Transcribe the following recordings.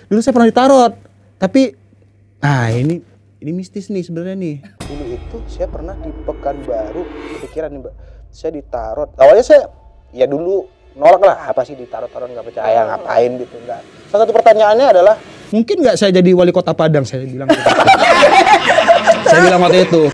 Dulu saya pernah ditarot, tapi ini mistis nih sebenarnya nih. Dulu itu saya pernah di Pekanbaru, kepikiran nih Mbak, saya ditarot. Awalnya saya ya dulu nolak lah, apa sih ditarot-tarot, nggak percaya, ngapain gitu, enggak. Salah satu pertanyaannya adalah, Mungkin nggak saya jadi wali kota Padang, saya bilang gitu. Saya bilang waktu itu.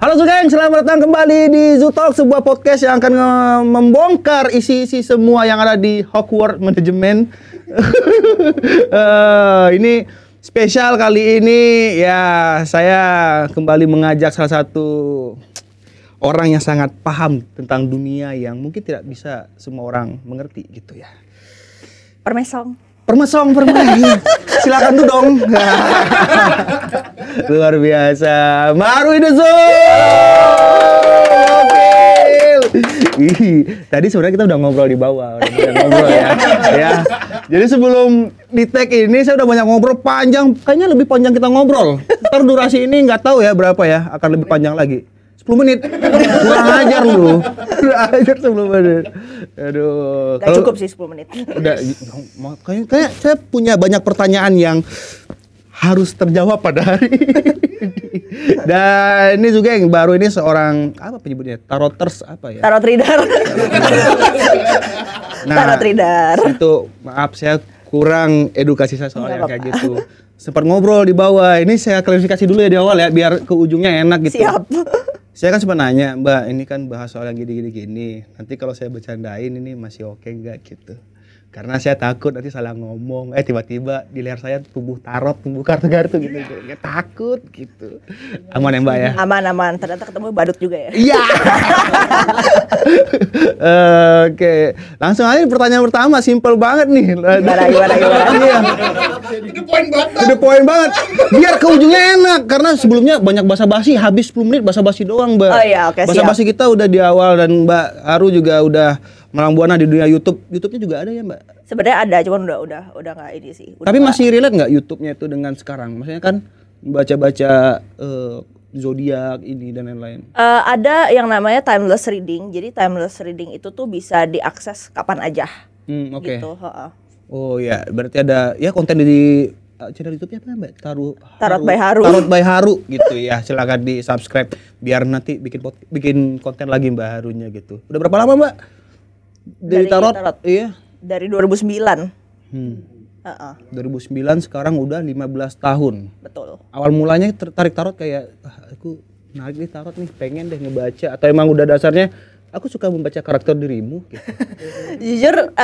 Halo Sugeng, selamat datang kembali di Zoo Talk, sebuah podcast yang akan membongkar isi-isi semua yang ada di Hogwarts Management. Ini spesial kali ini, ya saya kembali mengajak salah satu orang yang sangat paham tentang dunia yang mungkin tidak bisa semua orang mengerti gitu ya. Permesong. Silakan duduk dong. Luar biasa. Maru ini tadi sebenarnya kita udah ngobrol di bawah, udah ngobrol ya. Jadi sebelum di tag ini saya udah banyak ngobrol panjang, kayaknya lebih panjang kita ngobrol. Ntar durasi ini nggak tahu ya berapa ya, akan lebih panjang lagi. 10 menit. Kurang ajar lu. Kurang ajar 10 menit. Aduh. Gak cukup sih 10 menit. Udah, kayak saya punya banyak pertanyaan yang harus terjawab pada hari ini. Dan ini juga yang baru ini seorang apa penyebutnya? Taroters apa ya? Tarot reader. Tarot reader. Itu maaf saya kurang edukasi saya soal yang kayak gitu. Sempat ngobrol di bawah. Ini saya klarifikasi dulu ya di awal ya biar ke ujungnya enak gitu. Siap. Saya kan sempat nanya, Mbak, ini kan bahas soal yang gini. Nanti kalau saya bercandain ini masih oke nggak gitu? Karena saya takut nanti salah ngomong. Tiba-tiba di leher saya tumbuh tarot, tumbuh kartu-kartu gitu. Ya, takut gitu. Aman ya Mbak ya? Aman. Ternyata ketemu badut juga ya? Iya. Oke. Langsung aja pertanyaan pertama, simple banget nih. Gimana? Iya. Itu poin banget. Biar ke ujungnya enak. Karena sebelumnya banyak basa-basi, habis 10 menit basa-basi doang Mbak. Oh iya, oke, siap. Basa-basi kita udah di awal dan Mbak Aru juga udah malang buana di dunia YouTube. YouTube-nya juga ada ya Mbak? Sebenarnya ada, cuman udah nggak ini sih. Tapi masih relate nggak YouTube-nya itu dengan sekarang? Maksudnya kan baca-baca zodiak ini dan lain-lain. Ada yang namanya timeless reading. Jadi timeless reading itu tuh bisa diakses kapan aja. Oke. Gitu. Oh ya, berarti ada ya konten di channel YouTube-nya apa Mbak? Tarot by Haru. Tarot by Haru gitu ya. Silakan di subscribe biar nanti bikin konten lagi Mbak Harunya gitu. Udah berapa lama Mbak? Dari tarot? Iya. Dari 2009. 2009 sekarang udah 15 tahun. Betul. Awal mulanya tertarik tarot kayak aku menarik nih tarot nih, pengen deh ngebaca, atau emang udah dasarnya aku suka membaca karakter dirimu gitu. Jujur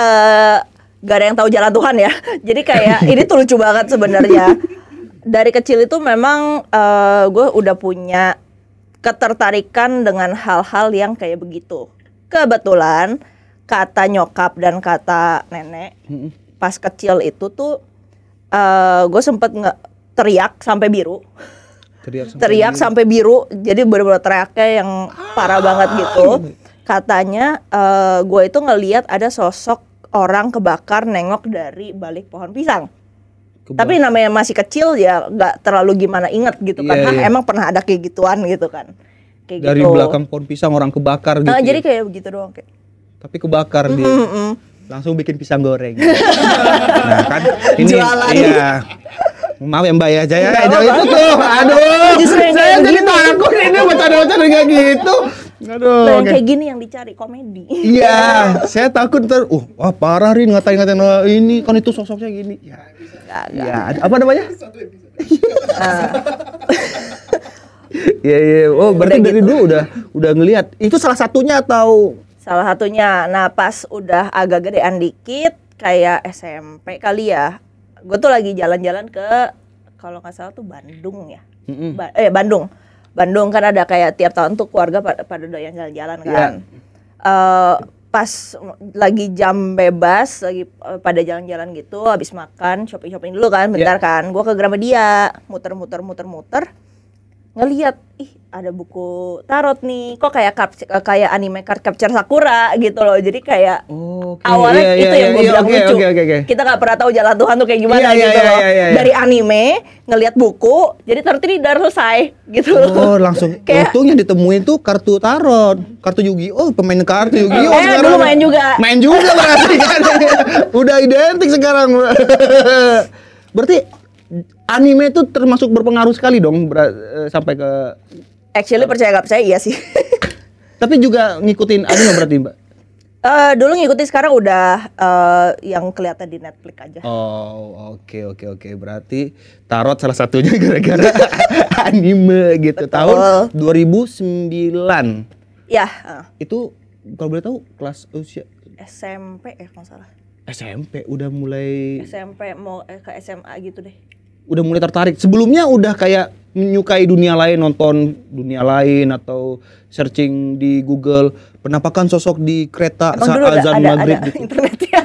gak ada yang tahu jalan Tuhan ya. Jadi kayak ini tuh lucu banget sebenarnya. Dari kecil itu memang gue udah punya ketertarikan dengan hal-hal yang kayak begitu. Kebetulan kata nyokap dan kata nenek pas kecil itu tuh gue sempet teriak sampai biru. Teriak sampai biru. Jadi bener-bener teriaknya yang parah banget gitu. Katanya gue itu ngelihat ada sosok orang kebakar nengok dari balik pohon pisang. Tapi namanya masih kecil ya nggak terlalu gimana inget gitu kan. Emang pernah ada kayak gituan gitu kan. Kayak dari gitu. belakang pohon pisang orang kebakar gitu. Jadi kayak begitu doang kayak. Tapi kebakar dia. Langsung bikin pisang goreng. Nah kan ini jualan. Iya. Maaf ya Mbak ya, Jaya itu tuh. Aduh. Saya jadi takut ini bercanda-bercanda kayak gitu. Aduh. Kayak gini yang dicari komedi. Iya, saya takut ntar, wah parah Rin ngatain ini kan itu sosoknya gini. Ya, apa namanya? Iya. Oh, berarti dari dulu udah ngelihat. Itu salah satunya atau? Salah satunya. Nah, pas udah agak gedean dikit, kayak SMP kali ya. Gue tuh lagi jalan-jalan ke, kalau nggak salah tuh Bandung ya. Bandung kan ada kayak tiap tahun tuh keluarga pada doyan jalan-jalan kan. Pas lagi jam bebas, lagi pada jalan-jalan gitu, habis makan, shopping dulu kan, bentar kan. Gue ke Gramedia, muter. ngelihat, ih ada buku tarot nih, kok kayak anime card capture Sakura gitu loh. Jadi kayak awalnya itu yang gue bilang lucu. Kita nggak pernah tahu jalan Tuhan tuh kayak gimana gitu loh. Dari anime ngelihat buku, jadi tertidar selesai gitu loh. Oh langsung. Untungnya ditemuin tuh kartu tarot, kartu Yu-Gi-Oh, pemain kartu Yu-Gi-Oh sekarang. Dulu main juga. Main juga berarti kan. Udah identik sekarang. Berarti anime itu termasuk berpengaruh sekali dong sampai ke. Actually percaya nggak percaya iya sih. Tapi juga ngikutin anime berarti Mbak? Dulu ngikutin, sekarang udah yang kelihatan di Netflix aja. Oh oke. Berarti tarot salah satunya gara-gara anime gitu. Betul. Tahun 2009. Ya. Itu kalau boleh tahu kelas usia SMP kalau nggak salah. SMP udah mulai. SMP mau ke SMA gitu deh. Udah mulai tertarik. Sebelumnya udah kayak menyukai dunia lain, nonton dunia lain atau searching di Google penampakan sosok di kereta saat azan maghrib ada gitu. internetnya.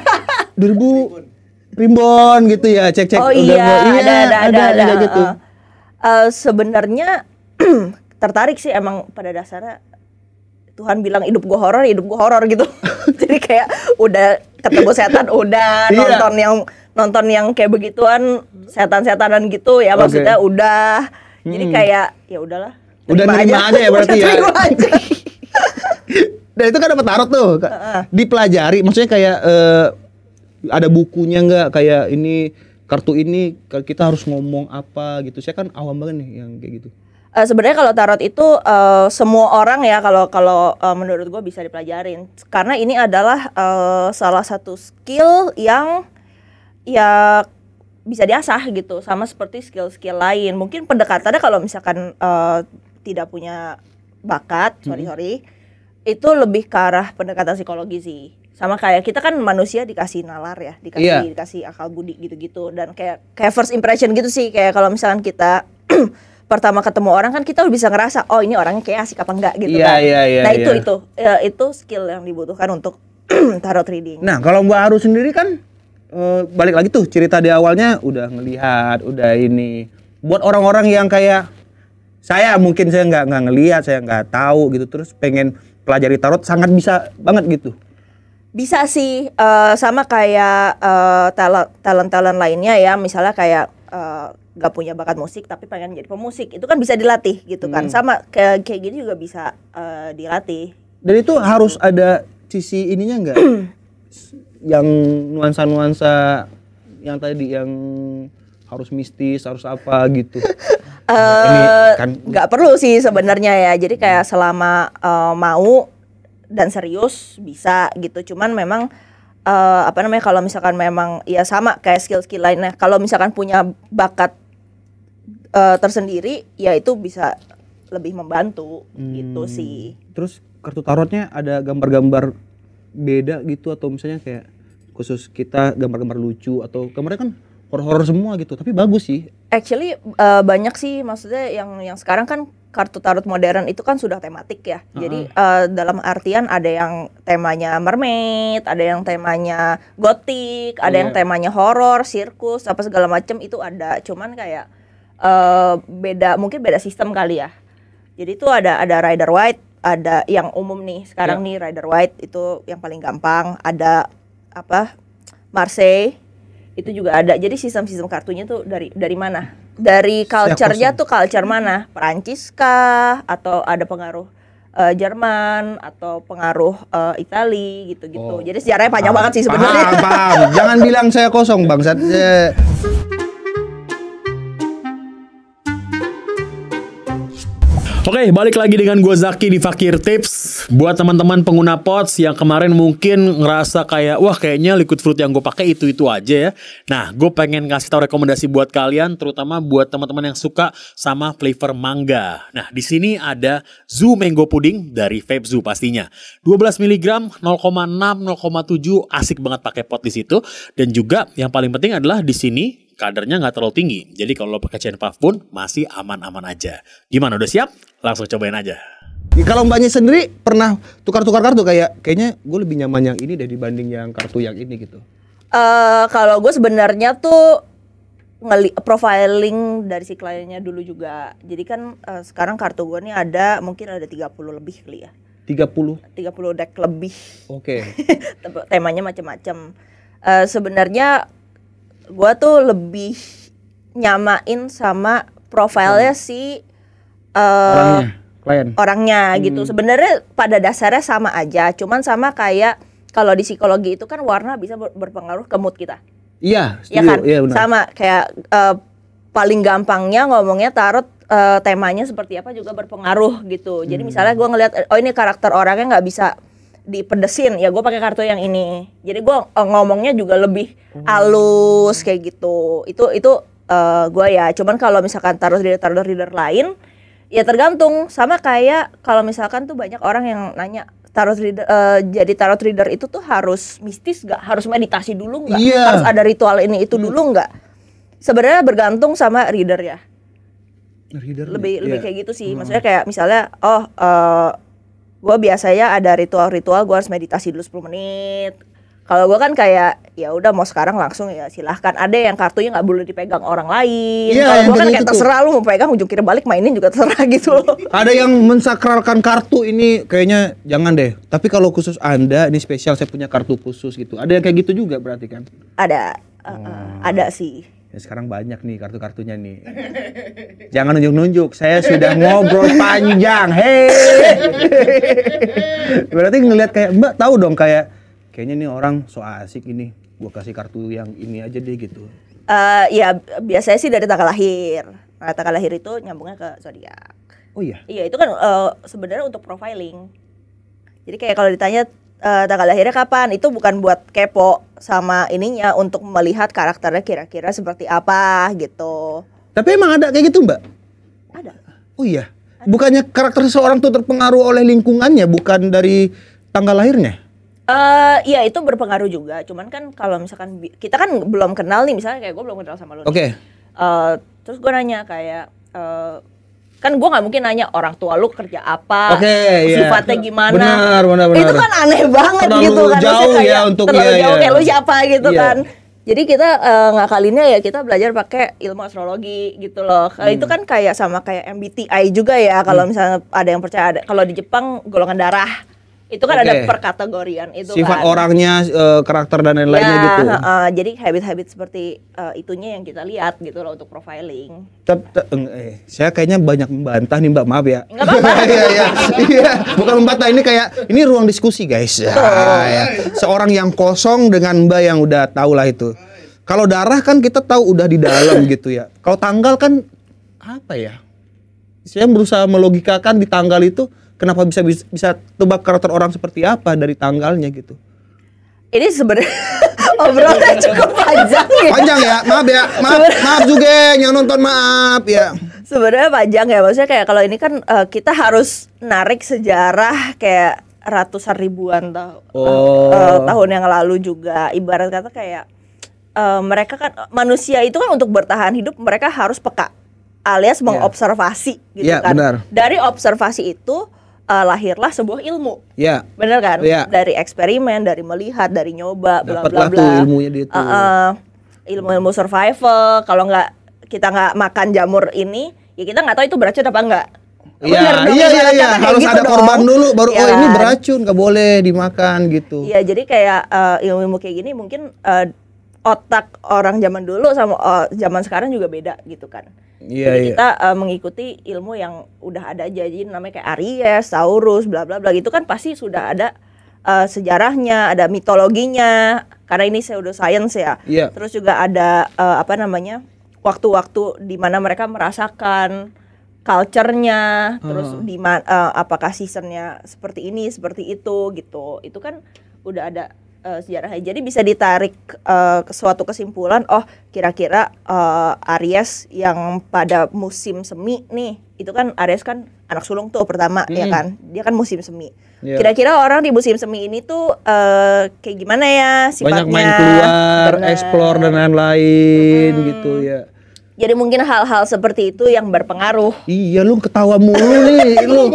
2000 Primbon gitu ya, cek-cek. Oh iya, ada gitu. Sebenarnya tertarik sih emang pada dasarnya. Tuhan bilang hidup gua horor gitu. Jadi kayak udah ketemu setan, udah nonton yang kayak begituan, setan-setanan gitu ya, maksudnya udah. Jadi kayak ya udahlah. Udah nerima aja ya berarti ya. Dan itu kan dapat tarot tuh. Dipelajari, maksudnya kayak ada bukunya nggak, kayak ini kartu ini kita harus ngomong apa gitu. Saya kan awam banget nih yang kayak gitu. Sebenarnya kalau tarot itu semua orang ya kalau menurut gue bisa dipelajarin, karena ini adalah salah satu skill yang ya bisa diasah gitu, sama seperti skill-skill lain. Mungkin pendekatannya kalau misalkan tidak punya bakat, sorry, itu lebih ke arah pendekatan psikologi sih. Sama kayak kita kan manusia dikasih nalar ya, dikasih akal budi gitu-gitu, dan kayak first impression gitu sih. Kayak kalau misalkan kita pertama ketemu orang kan kita bisa ngerasa oh ini orangnya kayak asik apa enggak gitu kan. Nah itu skill yang dibutuhkan untuk tarot reading. Nah kalau Mbak Aru sendiri kan balik lagi tuh cerita di awalnya udah ngelihat, udah ini. Buat orang-orang yang kayak saya mungkin saya nggak ngelihat, saya nggak tahu gitu, terus pengen pelajari tarot sangat bisa banget gitu. Bisa sih, sama kayak talent lainnya ya, misalnya kayak gak punya bakat musik tapi pengen jadi pemusik, itu kan bisa dilatih gitu kan. Sama kayak gini juga bisa dilatih. Dan itu harus ada sisi ininya enggak? Yang nuansa-nuansa yang tadi yang harus mistis, harus apa gitu. Nggak perlu sih sebenarnya ya. Jadi kayak selama mau dan serius bisa gitu. Cuman memang kalau misalkan memang ya sama kayak skill-skill lainnya. Kalau misalkan punya bakat tersendiri, ya itu bisa lebih membantu gitu sih. Terus kartu tarotnya ada gambar-gambar beda gitu, atau misalnya kayak khusus kita gambar-gambar lucu, atau gambarnya kan horor-horor semua gitu, tapi bagus sih. Actually banyak sih, maksudnya yang sekarang kan kartu tarot modern itu kan sudah tematik ya. Jadi dalam artian ada yang temanya mermaid, ada yang temanya gotik, ada yang temanya horor, sirkus, apa segala macam itu ada. Cuman kayak mungkin beda sistem kali ya. Jadi itu ada Rider White, ada yang umum nih sekarang nih Rider White itu yang paling gampang. Ada Marseille itu juga ada. Jadi sistem kartunya tuh dari mana? Dari culture-nya tuh culture mana? Perancis kah? Atau ada pengaruh Jerman atau pengaruh Itali gitu-gitu. Jadi sejarahnya panjang banget sih sebenarnya. Paham. Jangan bilang saya kosong bangsat. Oke, balik lagi dengan gue Zaki di Fakir Tips. Buat teman-teman pengguna POTS yang kemarin mungkin ngerasa kayak wah kayaknya liquid fruit yang gue pakai itu aja ya. Nah, gue pengen ngasih tahu rekomendasi buat kalian, terutama buat teman-teman yang suka sama flavor mangga. Nah, di sini ada Zoo Mango Pudding dari Vape Zoo pastinya. 12 mg, 0,6, 0,7, asik banget pakai pot di situ. Dan juga yang paling penting adalah di sini kadarnya nggak terlalu tinggi. Jadi kalau lo pakai chain puff pun masih aman-aman aja. Gimana, udah siap? Langsung cobain aja. Kalau Mbaknya sendiri pernah tukar-tukar kartu, kayaknya gue lebih nyaman yang ini deh dibanding yang kartu yang ini gitu. Kalau gue sebenarnya tuh profiling dari si kliennya dulu juga. Jadi kan sekarang kartu gue nih mungkin ada 30 lebih kali ya. 30 deck lebih. Oke. Temanya macam-macam. Sebenarnya gue tuh lebih nyamain sama profilnya si orangnya gitu. Sebenarnya pada dasarnya sama aja, cuman sama kayak kalau di psikologi itu kan warna bisa berpengaruh ke mood kita. Iya, ya kan? Iya, benar. Sama kayak paling gampangnya ngomongnya tarot temanya seperti apa juga berpengaruh gitu. Jadi misalnya gue ngelihat oh ini karakter orangnya nggak bisa dipedesin, ya gue pakai kartu yang ini. Jadi gue ngomongnya juga lebih halus kayak gitu. Itu gue ya. Cuman kalau misalkan tarot reader lain, ya tergantung. Sama kayak kalau misalkan tuh banyak orang yang nanya tarot reader, jadi tarot reader itu tuh harus mistis nggak? Harus meditasi dulu nggak? Iya. Harus ada ritual ini itu dulu nggak? Sebenarnya bergantung sama reader ya. Lebih kayak gitu sih. Maksudnya kayak misalnya gue biasanya ada ritual-ritual gue harus meditasi dulu 10 menit. Kalau gue kan kayak ya udah mau sekarang langsung ya silahkan. Ada yang kartunya nggak boleh dipegang orang lain. Kalau gue kan kayak terserah lu mau pegang ujung kiri balik mainin juga terserah gitu. Ada yang mensakralkan kartu ini kayaknya jangan deh. Tapi kalau khusus Anda ini spesial saya punya kartu khusus gitu. Ada yang kayak gitu juga berarti kan? Ada sih. Ya sekarang banyak nih kartu-kartunya nih. Jangan nunjuk-nunjuk, saya sudah ngobrol panjang. Berarti ngelihat kayak Mbak tahu dong kayaknya nih orang so asik ini. Gua kasih kartu yang ini aja deh gitu. Ya biasanya sih dari tanggal lahir. Nah, tanggal lahir itu nyambungnya ke zodiak. Oh iya. Iya, itu kan sebenarnya untuk profiling. Jadi kayak kalau ditanya tanggal lahirnya kapan, itu bukan buat kepo sama ininya, untuk melihat karakternya kira-kira seperti apa gitu. Tapi emang ada kayak gitu Mbak? Ada. Oh iya. Bukannya karakter seseorang tuh terpengaruh oleh lingkungannya, bukan dari tanggal lahirnya? Iya itu berpengaruh juga. Cuman kan kalau misalkan kita kan belum kenal nih, misalnya kayak gue belum kenal sama lo. Oke. Terus gue nanya kayak kan gue nggak mungkin nanya orang tua lu kerja apa, sifatnya gimana. Benar. Itu kan aneh banget terlalu gitu kan. Jauh ya untuk terlalu jauh kayak lu siapa gitu kan. Jadi kita ngakalinnya ya kita belajar pakai ilmu astrologi gitu loh. Itu kan kayak sama kayak MBTI juga ya. Kalau misalnya ada yang percaya, kalau di Jepang golongan darah. Itu kan ada perkategorian itu sifat kan. orangnya, karakter dan lain-lainnya gitu. Jadi habit-habit seperti itunya yang kita lihat gitu loh untuk profiling. Saya kayaknya banyak membantah nih Mbak, maaf ya. Nggak apa-apa. Iya, bukan membantah, ini ruang diskusi guys. Ya. Seorang yang kosong dengan Mbak yang udah tahu lah itu. Kalau darah kan kita tahu udah di dalam gitu ya. Kalau tanggal kan apa ya? Saya berusaha melogikakan di tanggal itu. Kenapa bisa tebak karakter orang seperti apa dari tanggalnya gitu? Ini sebenarnya obrolannya cukup panjang ya. Panjang ya, maaf juga yang nonton, maaf ya. Sebenarnya panjang ya, maksudnya kayak kalau ini kan kita harus narik sejarah kayak ratusan ribuan tahun yang lalu juga. Ibarat kata kayak mereka kan manusia itu kan untuk bertahan hidup mereka harus peka alias mengobservasi gitu kan. Benar. Dari observasi itu lahirlah sebuah ilmu. Iya. Bener kan? Ya. Dari eksperimen, dari melihat, dari nyoba, bla bla bla. Tuh ilmunya dia tuh. Ilmu survival. Kalau kita nggak makan jamur ini, ya kita nggak tahu itu beracun apa enggak. Iya. Harus gitu ada korban dulu baru ya, ini beracun, nggak boleh dimakan gitu. Iya, jadi kayak ilmu kayak gini mungkin otak orang zaman dulu sama zaman sekarang juga beda gitu kan. Jadi kita mengikuti ilmu yang udah ada aja, jadi namanya kayak Aries, Taurus, bla bla bla gitu kan pasti sudah ada sejarahnya, ada mitologinya. Karena ini pseudoscience ya. Terus juga ada waktu-waktu di mana mereka merasakan culture-nya, terus di apakah seasonnya seperti ini, seperti itu gitu. Itu kan udah ada sejarahnya. Jadi bisa ditarik ke suatu kesimpulan, oh kira-kira Aries yang pada musim semi nih, itu kan Aries kan anak sulung tuh pertama ya kan, dia kan musim semi. Kira-kira orang di musim semi ini tuh kayak gimana ya sifatnya? Banyak main keluar, explore dan lain-lain gitu ya. Jadi mungkin hal-hal seperti itu yang berpengaruh. Iya, lu ketawa mulu nih, lu.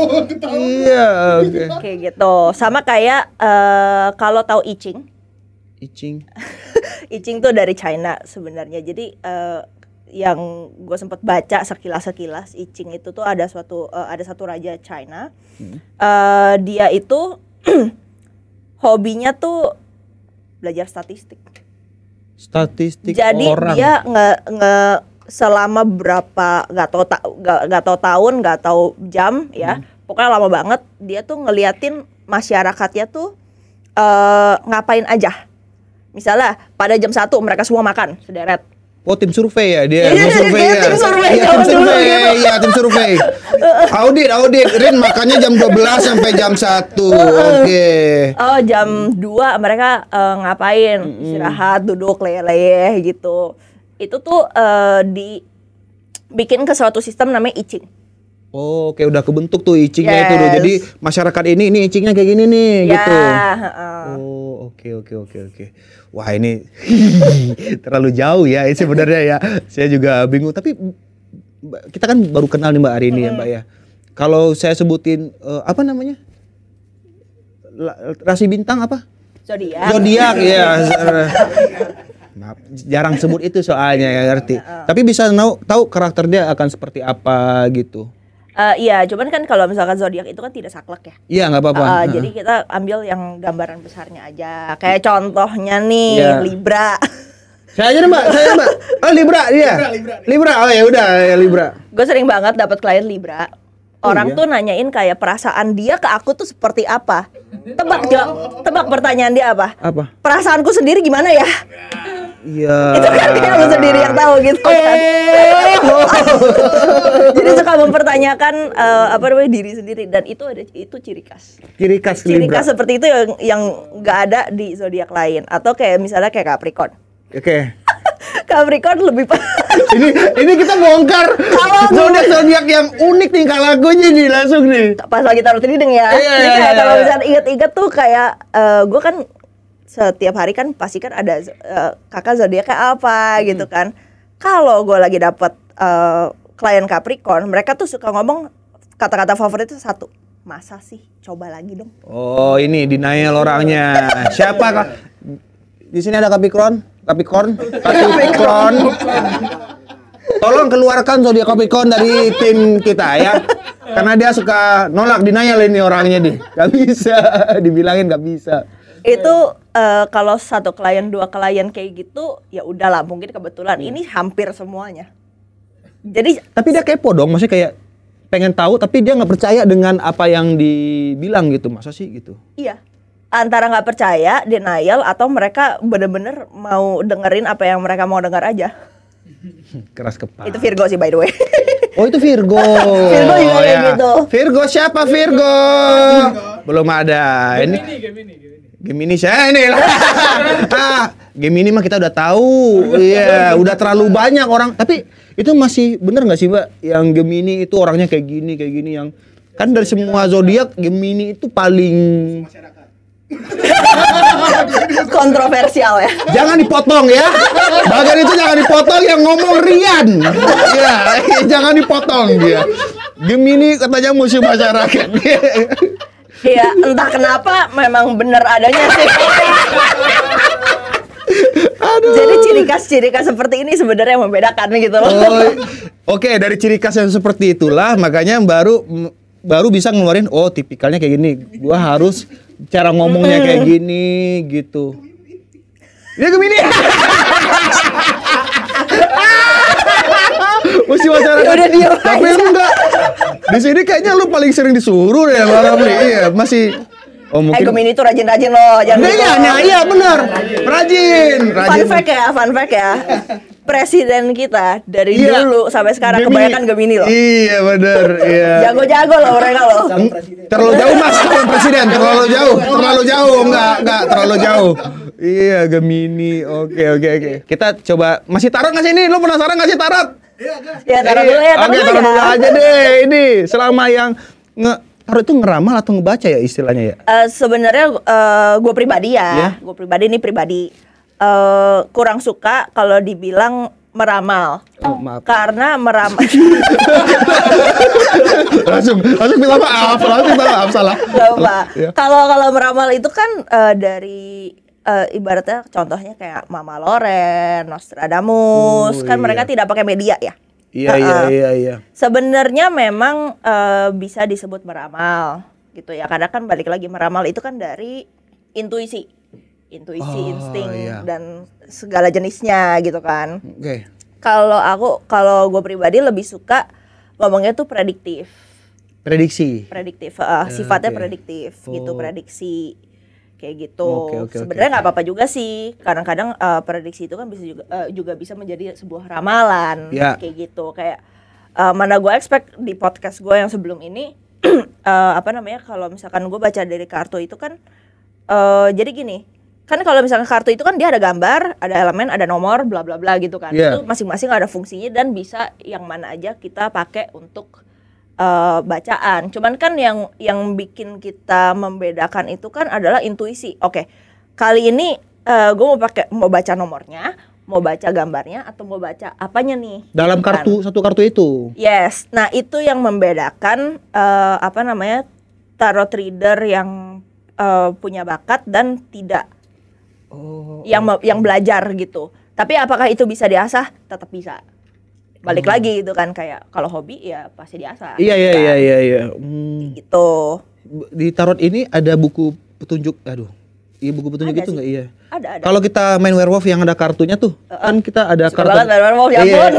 Iya, oke. Kayak gitu. Sama kayak kalau tahu I Ching. I Ching. I Ching tuh dari China sebenarnya. Jadi yang gue sempat baca sekilas I Ching itu tuh ada satu raja China. Dia itu hobinya tuh belajar statistik. Jadi orang. dia nggak selama berapa nggak tahu tahun, nggak tahu jam ya. Pokoknya lama banget dia tuh ngeliatin masyarakatnya tuh ngapain aja. Misalnya pada jam 1 mereka semua makan sederet. Oh, tim survei ya dia, Iya, survei ya. tim survei Iya, zaman tim dulu survei. gitu. Iya, tim survei. Audit. Rin makannya jam 12 sampai jam 1. Oke. Oh, jam 2 mereka ngapain? Istirahat, duduk, leleh gitu. Itu tuh dibikin ke suatu sistem namanya I Ching. Oh, oke, udah kebentuk tuh I Ching-nya itu. Yes. Jadi masyarakat ini I Ching-nya kayak gini nih gitu. Oh, oke. Wah, ini terlalu jauh ya ini sebenarnya ya. Saya juga bingung, tapi kita kan baru kenal nih Mbak hari ini ya Mbak ya. Kalau saya sebutin apa namanya? Rasi bintang apa? Zodiak ya. Maaf, jarang sebut itu soalnya ya ngerti. Tapi bisa tahu karakternya akan seperti apa gitu. Iya, cuman kan kalau misalkan zodiak itu kan tidak saklek ya. Iya, nggak apa-apa. Jadi kita ambil yang gambaran besarnya aja. Kayak contohnya nih Libra. Saya aja Mbak. Oh, Libra dia. Libra. Oh ya udah ya Libra. Gue sering banget dapat klien Libra. Orang tuh nanyain kayak perasaan dia ke aku tuh seperti apa. Tebak pertanyaan dia apa? Apa? Perasaanku sendiri gimana ya? Iya. Itu kan dia lu sendiri yang tahu gitu kan. Jadi suka mempertanyakan diri sendiri, dan itu ciri khas. Ciri khas Ciri Libra. khas seperti itu yang nggak ada di zodiak lain. Atau kayak misalnya kayak Capricorn. Oke. Capricorn lebih ini kita bongkar zodiak yang unik nih lagunya nih langsung nih. pas lagi taruh reading ya. Jadi kayak kalau misalnya inget-inget tuh kayak gue kan setiap hari kan pasti kan ada kakak zodiaknya apa gitu kan. Kalau gue lagi dapet klien Capricorn, mereka tuh suka ngomong kata-kata favorit itu satu. Masa sih? Coba lagi dong. Oh, ini denial orangnya. Siapa Kak? Di sini ada Capricorn. Tolong keluarkan zodiak Capricorn dari tim kita ya. Karena dia suka nolak, denial ini orangnya nih. Gak bisa, dibilangin gak bisa. Itu kalau satu klien, dua klien kayak gitu, ya udahlah, mungkin kebetulan. Ini hampir semuanya. Jadi tapi dia kepo dong, maksudnya kayak pengen tahu tapi dia nggak percaya dengan apa yang dibilang gitu. Masa sih gitu? iya. Antara nggak percaya, denial, atau mereka bener-bener mau dengerin apa yang mereka mau dengar aja. Keras kepala. Itu Virgo sih by the way. Oh, itu Virgo. Virgo juga kayak gitu. Virgo siapa Virgo? Belum ada. Gemini saya ini lah. Gemini mah kita udah tahu. Iya, udah terlalu banyak orang. Tapi itu masih bener nggak sih Mbak? Yang Gemini itu orangnya kayak gini yang kan dari semua zodiak Gemini itu paling Kontroversial ya. jangan dipotong ya. Bagian itu jangan dipotong, yang ngomong Rian. Ya, jangan dipotong dia. Gemini katanya musuh masyarakat. Iya, entah kenapa memang bener adanya sih. Jadi ciri khas seperti ini sebenarnya yang membedakan gitu loh. Oke, dari ciri khas yang seperti itulah makanya baru bisa ngeluarin tipikalnya kayak gini. Gua harus cara ngomongnya kayak gini gitu. Dia Gemini. Masih masyarakat. Ya udah diam Tapi aja. enggak. Di sini kayaknya lu paling sering disuruh deh Bang Ramli. Iya, masih mungkin Gemini tuh rajin-rajin loh, jangan gitu. Iya benar. Rajin. Fun fact ya. Presiden kita dari dulu sampai sekarang kebanyakan Gemini loh. Iya benar, iya. Jago-jago loh mereka loh. Terlalu jauh Mas, calon presiden, terlalu jauh, enggak terlalu jauh. Iya, Gemini. Oke. Kita coba, masih tarot nggak sih ini? Lu penasaran nggak sih tarot? Ya taruh dulu ya, Oke, taruh dulu aja deh. Ini selama yang tarot itu ngeramal atau ngebaca ya istilahnya ya? Sebenarnya gue pribadi ya, gue pribadi kurang suka kalau dibilang meramal. Maaf. Karena meramal langsung minta maaf salah. Gak apa. Ya. Kalau meramal itu kan dari ibaratnya contohnya kayak Mama Loren, Nostradamus, kan mereka tidak pakai media ya. Iya. Sebenarnya memang bisa disebut meramal gitu ya. Karena kan balik lagi meramal itu kan dari intuisi, insting dan segala jenisnya gitu kan. Oke. Kalau gue pribadi lebih suka ngomongnya tuh prediktif, sifatnya prediktif gitu, prediksi kayak gitu. Sebenarnya nggak apa-apa juga sih. Kadang-kadang prediksi itu kan bisa juga bisa menjadi sebuah ramalan kayak gitu. Kayak mana gue expect di podcast gue yang sebelum ini kalau misalkan gue baca dari kartu itu kan jadi gini. Kan kalau misalkan kartu itu kan dia ada gambar, ada elemen, ada nomor, bla bla bla gitu kan. Itu masing-masing ada fungsinya dan bisa yang mana aja kita pakai untuk bacaan. Cuman kan yang bikin kita membedakan itu kan adalah intuisi. Oke, kali ini gue mau baca nomornya, mau baca gambarnya, atau mau baca apanya nih? Dalam kartu satu kartu itu. Yes. Nah itu yang membedakan tarot reader yang punya bakat dan tidak. Yang belajar gitu. Tapi apakah itu bisa diasah? Tetap bisa. Balik lagi gitu kan, kayak kalau hobi ya pasti diasah. Iya. Gitu. Di tarot ini ada buku petunjuk. Buku petunjuk ada itu nggak? Iya. Ada. Kalau kita main werewolf yang ada kartunya tuh, kan kita ada suka karakter. Banget werewolf ya ampun.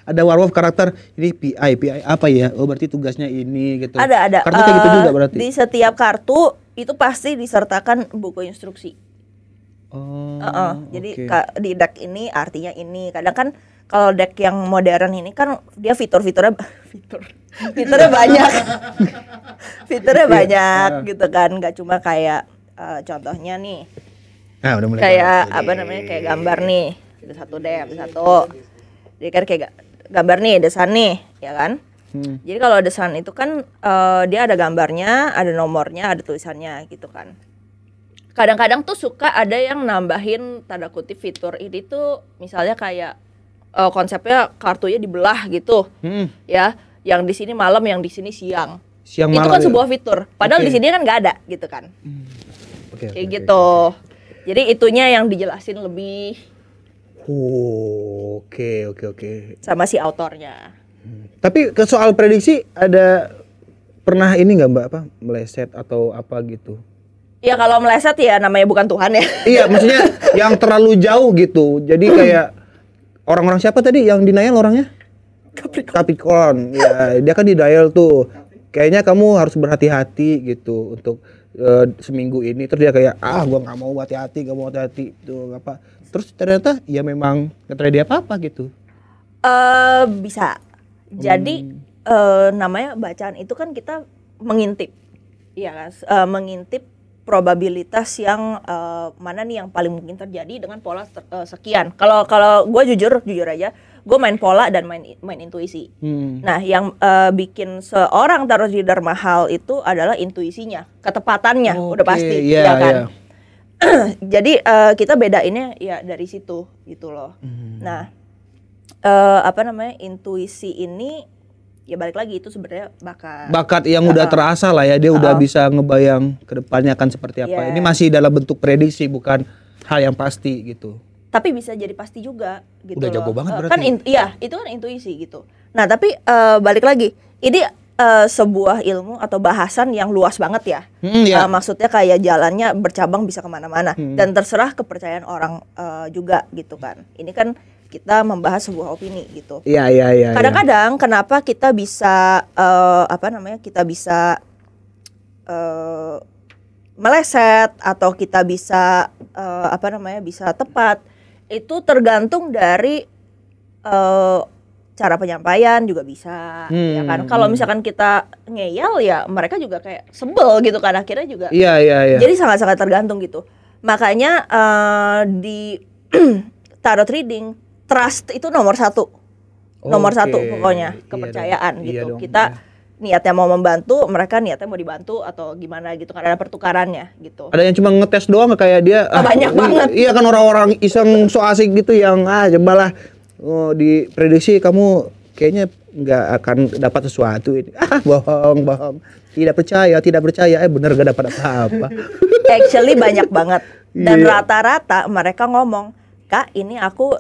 Ada werewolf karakter ini PI apa ya? Oh berarti tugasnya ini gitu. Ada. Kartu kayak gitu juga berarti. Di setiap kartu itu pasti disertakan buku instruksi. Jadi di deck ini artinya ini. Kadang kan kalau deck yang modern ini kan dia fiturnya banyak. Fiturnya banyak gitu kan, nggak cuma kayak contohnya nih. Udah mulai kayak kayak gambar nih. Ada satu deck, satu. Jadi kan kayak gambar nih, desain nih, ya kan? Jadi kalau desain itu kan dia ada gambarnya, ada nomornya, ada tulisannya gitu kan. Kadang-kadang tuh suka ada yang nambahin tanda kutip fitur ini tuh misalnya kayak konsepnya kartunya dibelah gitu. Ya, yang di sini malam, yang di sini siang. Itu kan sebuah fitur. Padahal di sini kan nggak ada gitu kan. Kayak gitu. Jadi itunya yang dijelasin lebih. Oke. Sama si autornya. Tapi ke soal prediksi ada pernah ini nggak Mbak meleset atau apa gitu? Ya kalau meleset ya namanya bukan Tuhan ya. Iya, maksudnya yang terlalu jauh gitu. Jadi kayak orang-orang siapa tadi yang denial orangnya? Capricorn. Ya, dia kan denial tuh. Kayaknya kamu harus berhati-hati gitu untuk seminggu ini. Terus dia kayak gua nggak mau hati-hati tuh apa. Terus ternyata ya memang nggak terjadi apa-apa gitu. Bisa. Jadi namanya bacaan itu kan kita mengintip. Iya kan? Mengintip probabilitas yang mana nih yang paling mungkin terjadi dengan pola sekian. Kalau gue jujur aja, gue main pola dan main intuisi. Nah, yang bikin seorang tarot reader mahal itu adalah intuisinya, ketepatannya, udah pasti, ya kan. Jadi kita bedainnya ya dari situ gitu loh. Nah, intuisi ini ya balik lagi itu sebenarnya bakat yang udah terasa lah ya, dia udah bisa ngebayang ke depannya akan seperti apa. Ini masih dalam bentuk prediksi, bukan hal yang pasti gitu. Tapi bisa jadi pasti juga gitu. Udah jago banget berarti. Kan itu kan intuisi gitu. Nah, tapi balik lagi, ini sebuah ilmu atau bahasan yang luas banget ya. Maksudnya kayak jalannya bercabang bisa kemana-mana dan terserah kepercayaan orang juga gitu kan. Ini kan kita membahas sebuah opini gitu. Iya. Kadang-kadang kenapa kita bisa kita bisa meleset atau kita bisa bisa tepat, itu tergantung dari cara penyampaian juga bisa, ya kan. Kalau misalkan kita ngeyel ya mereka juga kayak sebel gitu kan, akhirnya juga. Iya. Jadi sangat-sangat tergantung gitu. Makanya di tarot reading, trust itu nomor satu pokoknya, kepercayaan gitu. Kita niatnya mau membantu, mereka niatnya mau dibantu atau gimana gitu kan, ada pertukarannya gitu. Ada yang cuma ngetes doang kayak dia. Banyak banget. Iya kan, orang-orang iseng so asik gitu yang cobalah diprediksi kamu kayaknya nggak akan dapat sesuatu ini. Bohong. Tidak percaya. Bener gak dapat apa-apa. Actually banyak banget. Dan Iya. rata-rata mereka ngomong, Kak ini aku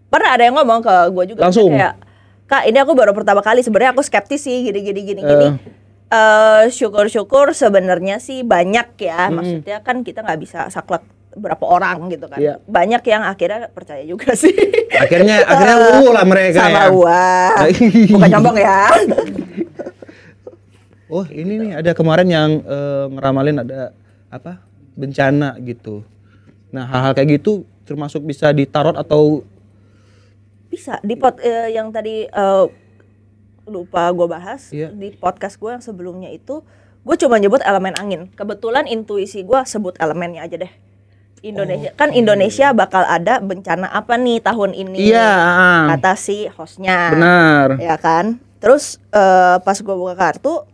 pernah ada yang ngomong ke gue juga Langsung? kayak, Kak ini aku baru pertama kali, sebenarnya aku skeptis sih gini. Syukur-syukur sebenarnya sih banyak ya, maksudnya kan kita nggak bisa saklek berapa orang gitu kan. Iya. Banyak yang akhirnya percaya juga sih. Akhirnya lah mereka Sama ya. gua. Bukan nyombong ya. Oh ini nih ada kemarin yang ngeramalin ada apa bencana gitu. Nah hal-hal kayak gitu termasuk bisa ditarot atau Bisa di yang tadi lupa gue bahas Iya. di podcast gue yang sebelumnya itu gue cuma nyebut elemen angin. Kebetulan intuisi gue sebut elemennya aja deh. Indonesia kan Indonesia bakal ada bencana apa nih tahun ini? Iya. Kata si hostnya. Benar. Ya kan. Terus pas gue buka kartu,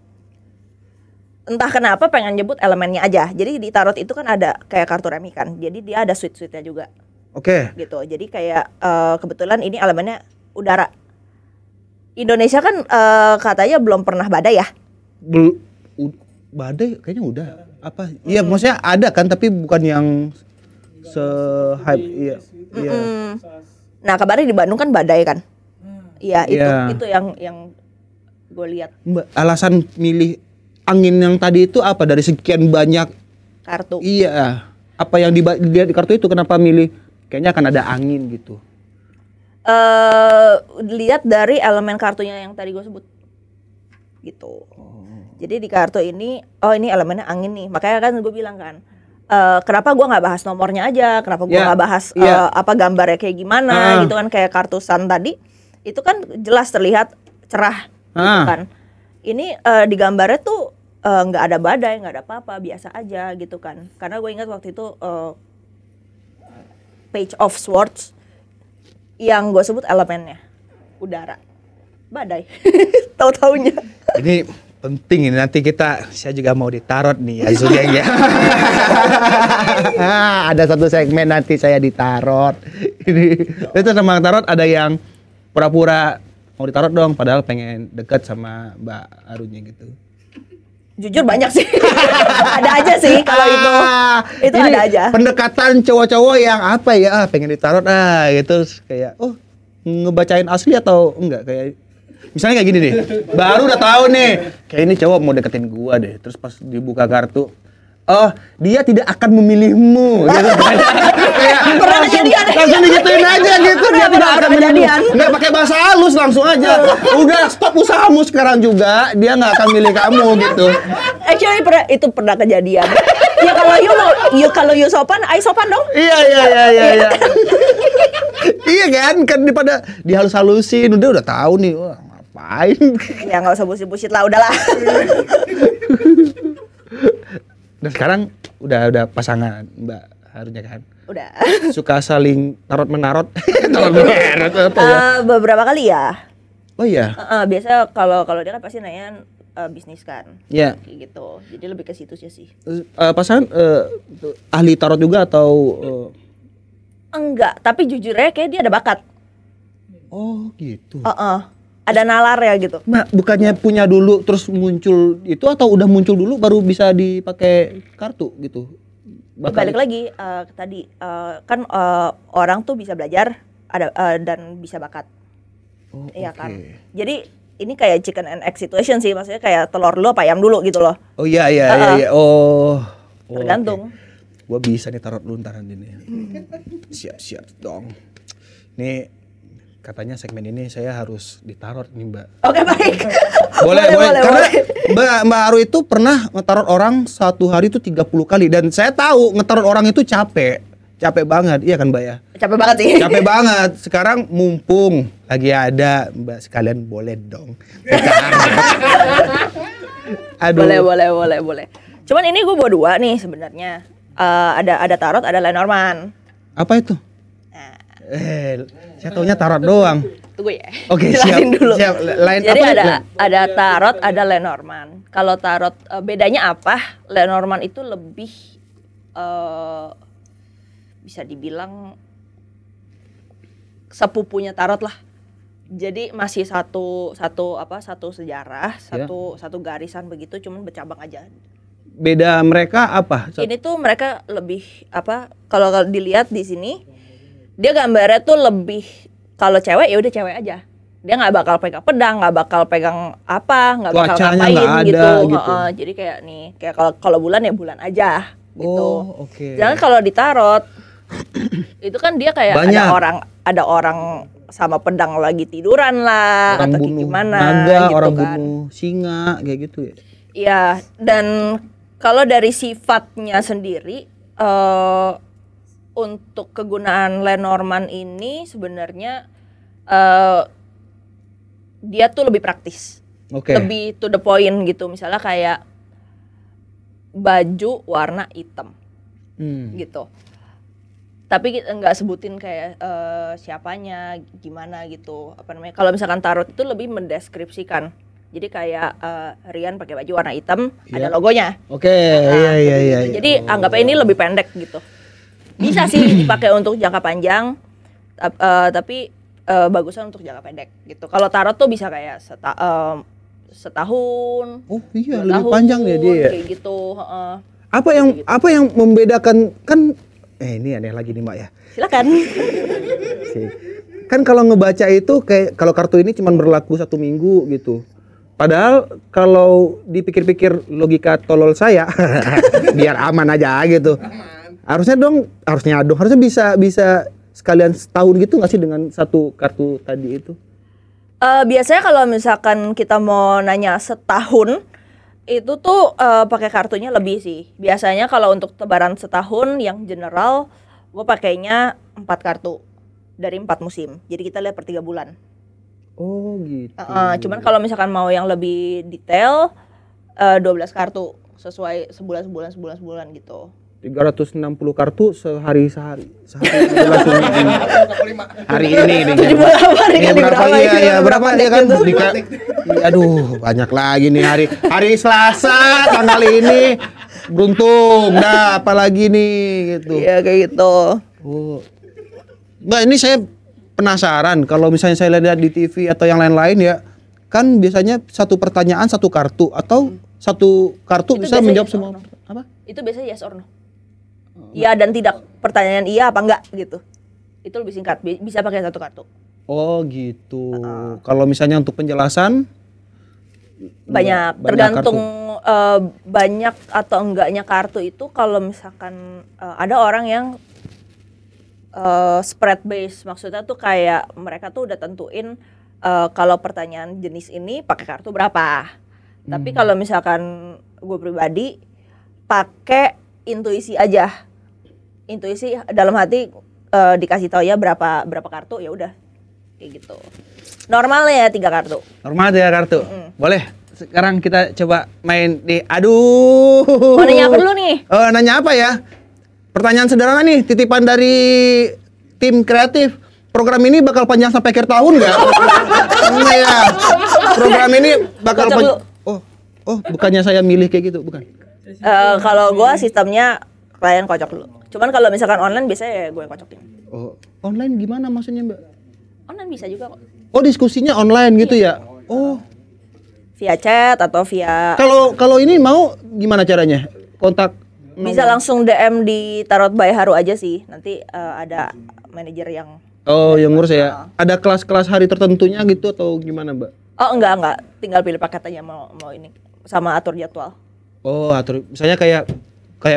entah kenapa pengen nyebut elemennya aja. Jadi di tarot itu kan ada kayak kartu remi kan. Jadi dia ada suite-suite-nya juga. Oke. Gitu. Jadi kayak kebetulan ini elemennya udara. Indonesia kan katanya belum pernah badai ya. Badai kayaknya udah. Apa? Iya maksudnya ada kan tapi bukan yang se-hype iya. Iya. Nah kabarnya di Bandung kan badai kan. Iya Iya. itu yang gue lihat Mbak, alasan milih angin yang tadi itu apa dari sekian banyak? kartu. Iya. Apa yang dilihat di kartu itu kenapa milih? Kayaknya akan ada angin gitu. Lihat dari elemen kartunya yang tadi gue sebut gitu. Jadi di kartu ini, ini elemennya angin nih. Makanya kan gue bilang kan, kenapa gue nggak bahas nomornya aja, kenapa gue nggak bahas apa gambarnya kayak gimana gitu kan, kayak kartu sun tadi itu kan jelas terlihat cerah gitu kan. Ini di gambarnya tuh nggak ada badai, nggak ada apa-apa, biasa aja gitu kan. Karena gue ingat waktu itu Page of Swords yang gue sebut elemennya udara, badai. Tahu-taunya. Ini penting ini nanti saya juga mau ditarot nih ya Zuriang ya. Ada satu segmen nanti saya ditarot. Ini itu sama tarot ada yang pura-pura mau ditarot dong padahal pengen deket sama Mbak Arunya gitu. Jujur banyak sih. Ada aja sih kalau itu. Itu Ini ada aja. pendekatan cowok-cowok yang apa ya pengen ditarot gitu kayak ngebacain asli atau enggak kayak misalnya kayak gini deh, baru udah tahu nih, kayak ini cowok mau deketin gua deh, terus pas dibuka kartu, dia tidak akan memilihmu, gitu. Kayak Pernah kejadian. langsung digituin aja gitu, dia tidak akan memilihmu, kejadian. nggak pakai bahasa halus langsung aja, udah stop usahamu sekarang juga, dia nggak akan milih kamu gitu. Actually itu pernah kejadian. Ya kalau you sopan, I sopan dong. Iya. Iya kan daripada dihalus-halusin, udah tahu nih, wah ngapain. Ya nggak usah bullshit lah, udahlah. Dan sekarang udah pasangan Mbak Harunya kan? Udah. Suka saling tarot-menarot. Tarot-menarot apa ya? Beberapa kali ya. Oh iya? Biasanya kalau dia kan pasti nanya bisnis kan. Iya. Kayak gitu. Jadi lebih ke situ sih. Pasangan ahli tarot juga atau Enggak, tapi jujurnya kayak dia ada bakat. Oh gitu. Ada nalar ya gitu. Mbak, bukannya punya dulu terus muncul itu atau udah muncul dulu baru bisa dipakai kartu gitu? Balik lagi ke tadi kan orang tuh bisa belajar dan bisa bakat. Iya kan. Jadi ini kayak chicken and egg situation sih, maksudnya kayak telur dulu apa ayam dulu gitu loh. Oh iya. Oh. Tergantung. Okay. Gua bisa nih tarot lu ntaran ini. Siap dong. Nih katanya segmen ini saya harus ditarot nih Mbak. Oke baik. Boleh. Karena Mbak Aru itu pernah ngetarot orang satu hari itu 30 kali dan saya tahu ngetarot orang itu capek banget, iya kan Mbak ya? Capek banget sih. Capek banget. Sekarang mumpung lagi ada Mbak sekalian boleh dong. Aduh. Boleh. Cuman ini gue bawa dua nih sebenarnya. Ada tarot, ada Lenormand. Apa itu? Nah, saya taunya tarot doang. tunggu ya. Oke, Jelasin dulu. Siap. Jadi apa ada tarot, ada Lenormand. Kalau tarot bedanya apa? Lenormand itu lebih bisa dibilang sepupunya tarot lah. Jadi masih satu sejarah, satu garisan begitu, cuman bercabang aja. beda mereka apa? Ini tuh mereka lebih apa? Kalau dilihat di sini, dia gambarnya tuh lebih kalau cewek ya udah cewek aja. Dia nggak bakal pegang pedang, nggak bakal pegang apa, nggak bakal Cuacanya ngapain nggak ada, gitu. gitu. Jadi kayak nih, kayak kalau bulan ya bulan aja gitu. Oh, oke. Jangan kalau ditarot itu kan dia kayak Banyak. ada orang sama pedang lagi tiduran lah Orang atau kayak bunuh gimana naga, gitu orang kan. bunuh singa kayak gitu ya. Iya, dan kalau dari sifatnya sendiri untuk kegunaan Lenormand ini sebenarnya dia tuh lebih praktis. Oke. Lebih to the point gitu. Misalnya kayak baju warna hitam gitu. Tapi kita nggak sebutin kayak siapanya, gimana gitu. Apa namanya? Kalau misalkan tarot itu lebih mendeskripsikan. Jadi kayak Rian pakai baju warna hitam, ada logonya. Oke, iya. Jadi anggapnya ini lebih pendek gitu. Bisa sih dipakai untuk jangka panjang, tapi bagusnya untuk jangka pendek gitu. Kalau tarot tuh bisa kayak setahun. Oh iya, 2 lebih tahun, panjang ya dia ya. Kayak gitu. Apa yang membedakan kan ini aneh lagi nih Mbak ya. Silakan. Kan kalau ngebaca itu kayak kalau kartu ini cuma berlaku 1 minggu gitu. Padahal kalau dipikir-pikir logika tolol saya, biar aman aja gitu. Harusnya bisa sekalian setahun gitu nggak sih dengan satu kartu tadi itu? Biasanya kalau misalkan kita mau nanya setahun, itu tuh pakai kartunya lebih sih. Biasanya kalau untuk tebaran setahun yang general, gue pakainya 4 kartu dari 4 musim. Jadi kita lihat per 3 bulan. Oh gitu. Cuman kalau misalkan mau yang lebih detail, 12 kartu sesuai sebulan gitu. 360 kartu sehari. Hari ini nih. Berapa dia kan? Aduh, banyak lagi nih hari Selasa tanggal ini. Beruntung dah apalagi nih gitu. Iya kayak gitu. Oh. Mbak, ini saya penasaran kalau misalnya saya lihat di TV atau yang lain-lain ya, kan biasanya satu pertanyaan satu kartu atau satu kartu Itu bisa biasanya menjawab yes or semua. no. Apa? Itu biasanya yes or no. Iya dan tidak. Pertanyaan iya apa enggak gitu. Itu lebih singkat. Bisa pakai satu kartu. Oh gitu. Kalau misalnya untuk penjelasan Banyak tergantung banyak atau enggaknya kartu itu. Kalau misalkan ada orang yang spread base, maksudnya tuh kayak mereka tuh udah tentuin kalau pertanyaan jenis ini pakai kartu berapa. Tapi kalau misalkan gue pribadi pakai intuisi aja. Intuisi dalam hati dikasih tahu ya berapa kartu, ya udah kayak gitu. Normalnya ya 3 kartu. normal 3 kartu. Boleh. Sekarang kita coba main di aduh. Mau nanya apa dulu nih? Nanya apa ya? Pertanyaan sederhana nih, titipan dari tim kreatif. Program ini bakal panjang sampai akhir tahun nggak? Enggak ya. Program ini bakal Kocok dulu. Oh, bukannya saya milih kayak gitu, bukan? Kalau gue sistemnya klien kocok dulu. Cuman kalau misalkan online biasanya ya gue yang kocokin. Oh, online gimana maksudnya, Mbak? Online bisa juga kok. Oh, diskusinya online gitu ya? Oh. Via chat atau via Kalau ini mau gimana caranya? Kontak bisa langsung DM di Tarot by Haru aja sih. Nanti ada manajer yang Oh, yang ngurus ya. Ada kelas-kelas hari tertentunya gitu atau gimana, Mbak? Oh enggak, tinggal pilih paket aja mau ini sama atur jadwal. Oh, atur. Misalnya kayak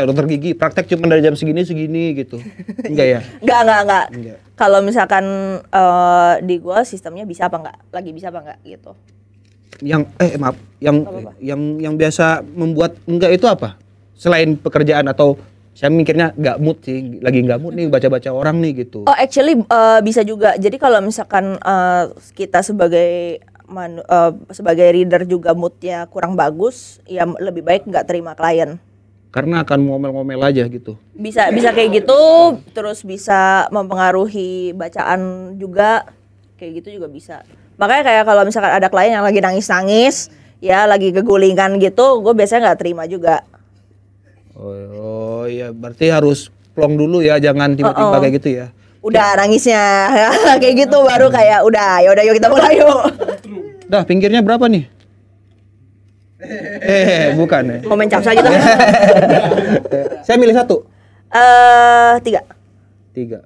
dokter gigi, praktek cuma dari jam segini gitu. Enggak ya? Enggak. Enggak. Kalau misalkan di gua sistemnya bisa apa enggak? Lagi bisa apa enggak gitu. Yang maaf, yang biasa membuat enggak itu apa? Selain pekerjaan atau saya mikirnya nggak mood sih, lagi nggak mood nih baca-baca orang nih gitu. Oh, actually bisa juga. Jadi kalau misalkan kita sebagai reader juga moodnya kurang bagus, ya lebih baik nggak terima klien. Karena akan ngomel-ngomel aja gitu. Bisa kayak gitu, terus bisa mempengaruhi bacaan juga, kayak gitu juga bisa. Makanya kayak kalau misalkan ada klien yang lagi nangis-nangis, ya lagi kegulingan gitu, gue biasanya nggak terima juga. Oh iya, berarti harus plong dulu ya, jangan tiba-tiba kayak gitu ya. Udah nangisnya, kayak gitu baru kayak udah, ya udah yuk kita mulai yuk. Dah, pinggirnya berapa nih? Bukan ya. Mau main capsa gitu. Saya milih 1. 3. 3.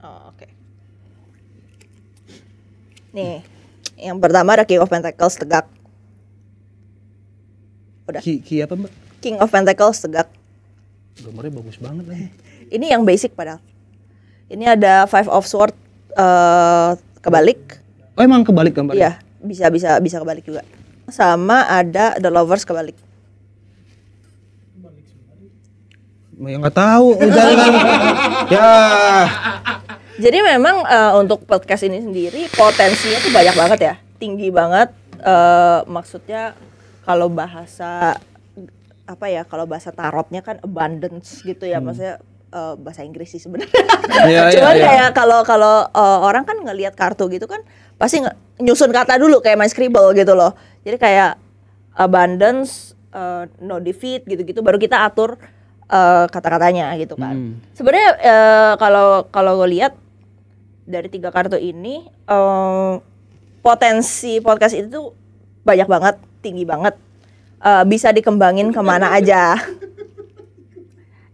Oh, oke. Nih, yang pertama ada King of Pentacles tegak. Udah. Ki apa, Mbak? King of Pentacles tegak. Gambarnya bagus banget lagi. Ini yang basic padahal. Ini ada Five of Swords kebalik. Oh, emang kebalik gambarnya? Iya, bisa kebalik juga. Sama ada The Lovers kebalik. Ya nggak tahu, jangan. Ya. Jadi memang untuk podcast ini sendiri potensinya tuh banyak banget ya, tinggi banget. Maksudnya kalau bahasa apa ya, kalau bahasa tarotnya kan abundance gitu ya, maksudnya bahasa Inggris sih sebenarnya. Cuman kayak kalau orang kan ngelihat kartu gitu kan pasti nyusun kata dulu kayak main Scribble gitu loh. Jadi kayak abundance, no defeat gitu-gitu baru kita atur kata-katanya gitu kan. Sebenarnya kalau gue lihat dari 3 kartu ini potensi podcast itu banyak banget, tinggi banget, bisa dikembangin kemana aja.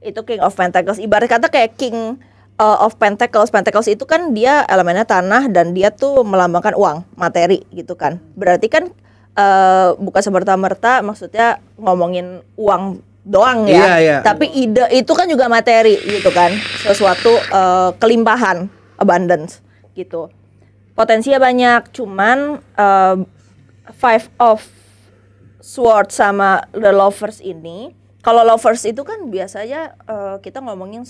Itu King of Pentacles, ibarat kata kayak King of Pentacles. Pentacles itu kan dia elemennya tanah dan dia tuh melambangkan uang, materi gitu kan. Berarti kan bukan semerta-merta maksudnya ngomongin uang doang ya, tapi ide itu kan juga materi gitu kan, sesuatu kelimpahan, abundance gitu. Potensinya banyak, cuman Five of Swords sama The Lovers ini, kalau Lovers itu kan biasanya kita ngomongin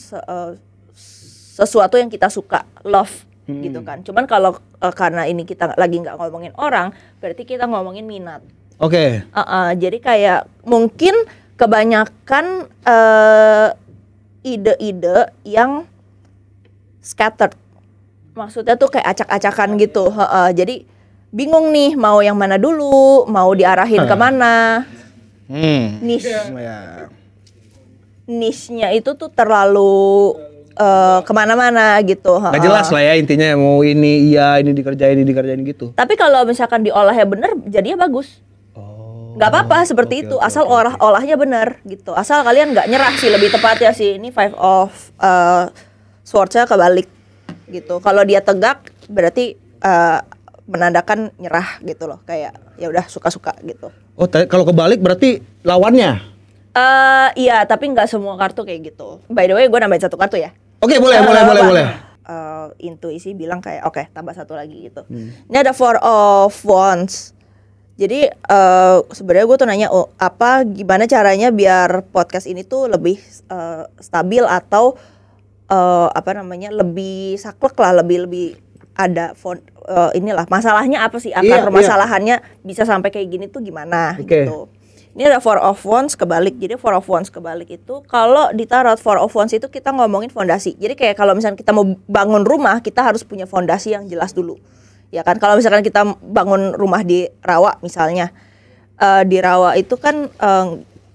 sesuatu yang kita suka, love gitu kan. Cuman kalau karena ini kita lagi nggak ngomongin orang, berarti kita ngomongin minat. Oke. Jadi kayak mungkin kebanyakan ide-ide yang scattered, maksudnya tuh kayak acak-acakan gitu. Jadi bingung nih mau yang mana dulu, mau diarahin kemana. Niche-nya itu tuh terlalu kemana-mana gitu. Gak jelas lah ya intinya, mau ini dikerjain gitu. Tapi kalau misalkan diolahnya bener, jadinya bagus. Nggak apa-apa seperti itu, asal olahnya benar gitu. Asal kalian nggak nyerah sih, lebih tepatnya sih. Ini Five of Swords-nya kebalik gitu. Kalau dia tegak berarti menandakan nyerah gitu loh, kayak ya udah suka-suka gitu. Oh, kalau kebalik berarti lawannya? Iya, tapi nggak semua kartu kayak gitu. By the way, gue nambahin 1 kartu ya. Oke, boleh. Intuisi bilang kayak oke, tambah 1 lagi gitu. Ini ada Four of Wands. Jadi sebenarnya gue tuh nanya gimana caranya biar podcast ini tuh lebih stabil atau lebih saklek lah, lebih ada inilah masalahnya apa sih, akar permasalahannya bisa sampai kayak gini tuh gimana gitu. Ini ada Four of Wands kebalik. Jadi Four of Wands kebalik itu kalau di tarot Four of Wands itu kita ngomongin fondasi. Jadi kayak kalau misalnya kita mau bangun rumah, kita harus punya fondasi yang jelas dulu. Ya kan, kalau misalkan kita bangun rumah di rawa misalnya, di rawa itu kan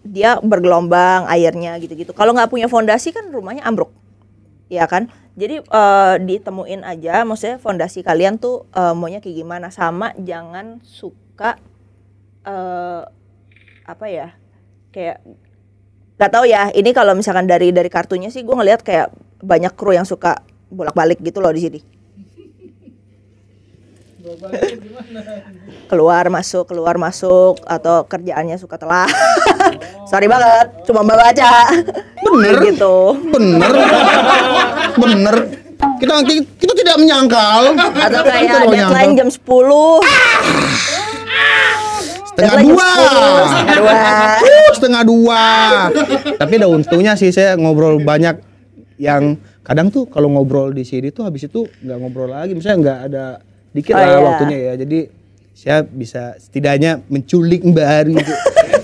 dia bergelombang airnya gitu-gitu. Kalau nggak punya fondasi kan rumahnya ambruk, ya kan. Jadi ditemuin aja, maksudnya fondasi kalian tuh maunya kayak gimana. Sama jangan suka kayak nggak tahu ya. Ini kalau misalkan dari kartunya sih gue ngelihat kayak banyak kru yang suka bolak-balik gitu loh di sini. keluar masuk atau kerjaannya suka telat. Sorry banget, cuma baca. Bener gitu. Bener. Kita tidak menyangkal. Atau kayak deadline jam 10. Setengah dua. Tapi ada untungnya sih, saya ngobrol banyak. Yang kadang tuh kalau ngobrol di sini tuh habis itu nggak ngobrol lagi, misalnya nggak ada dikit waktunya ya. Jadi saya bisa setidaknya menculik Mbak Ari gitu.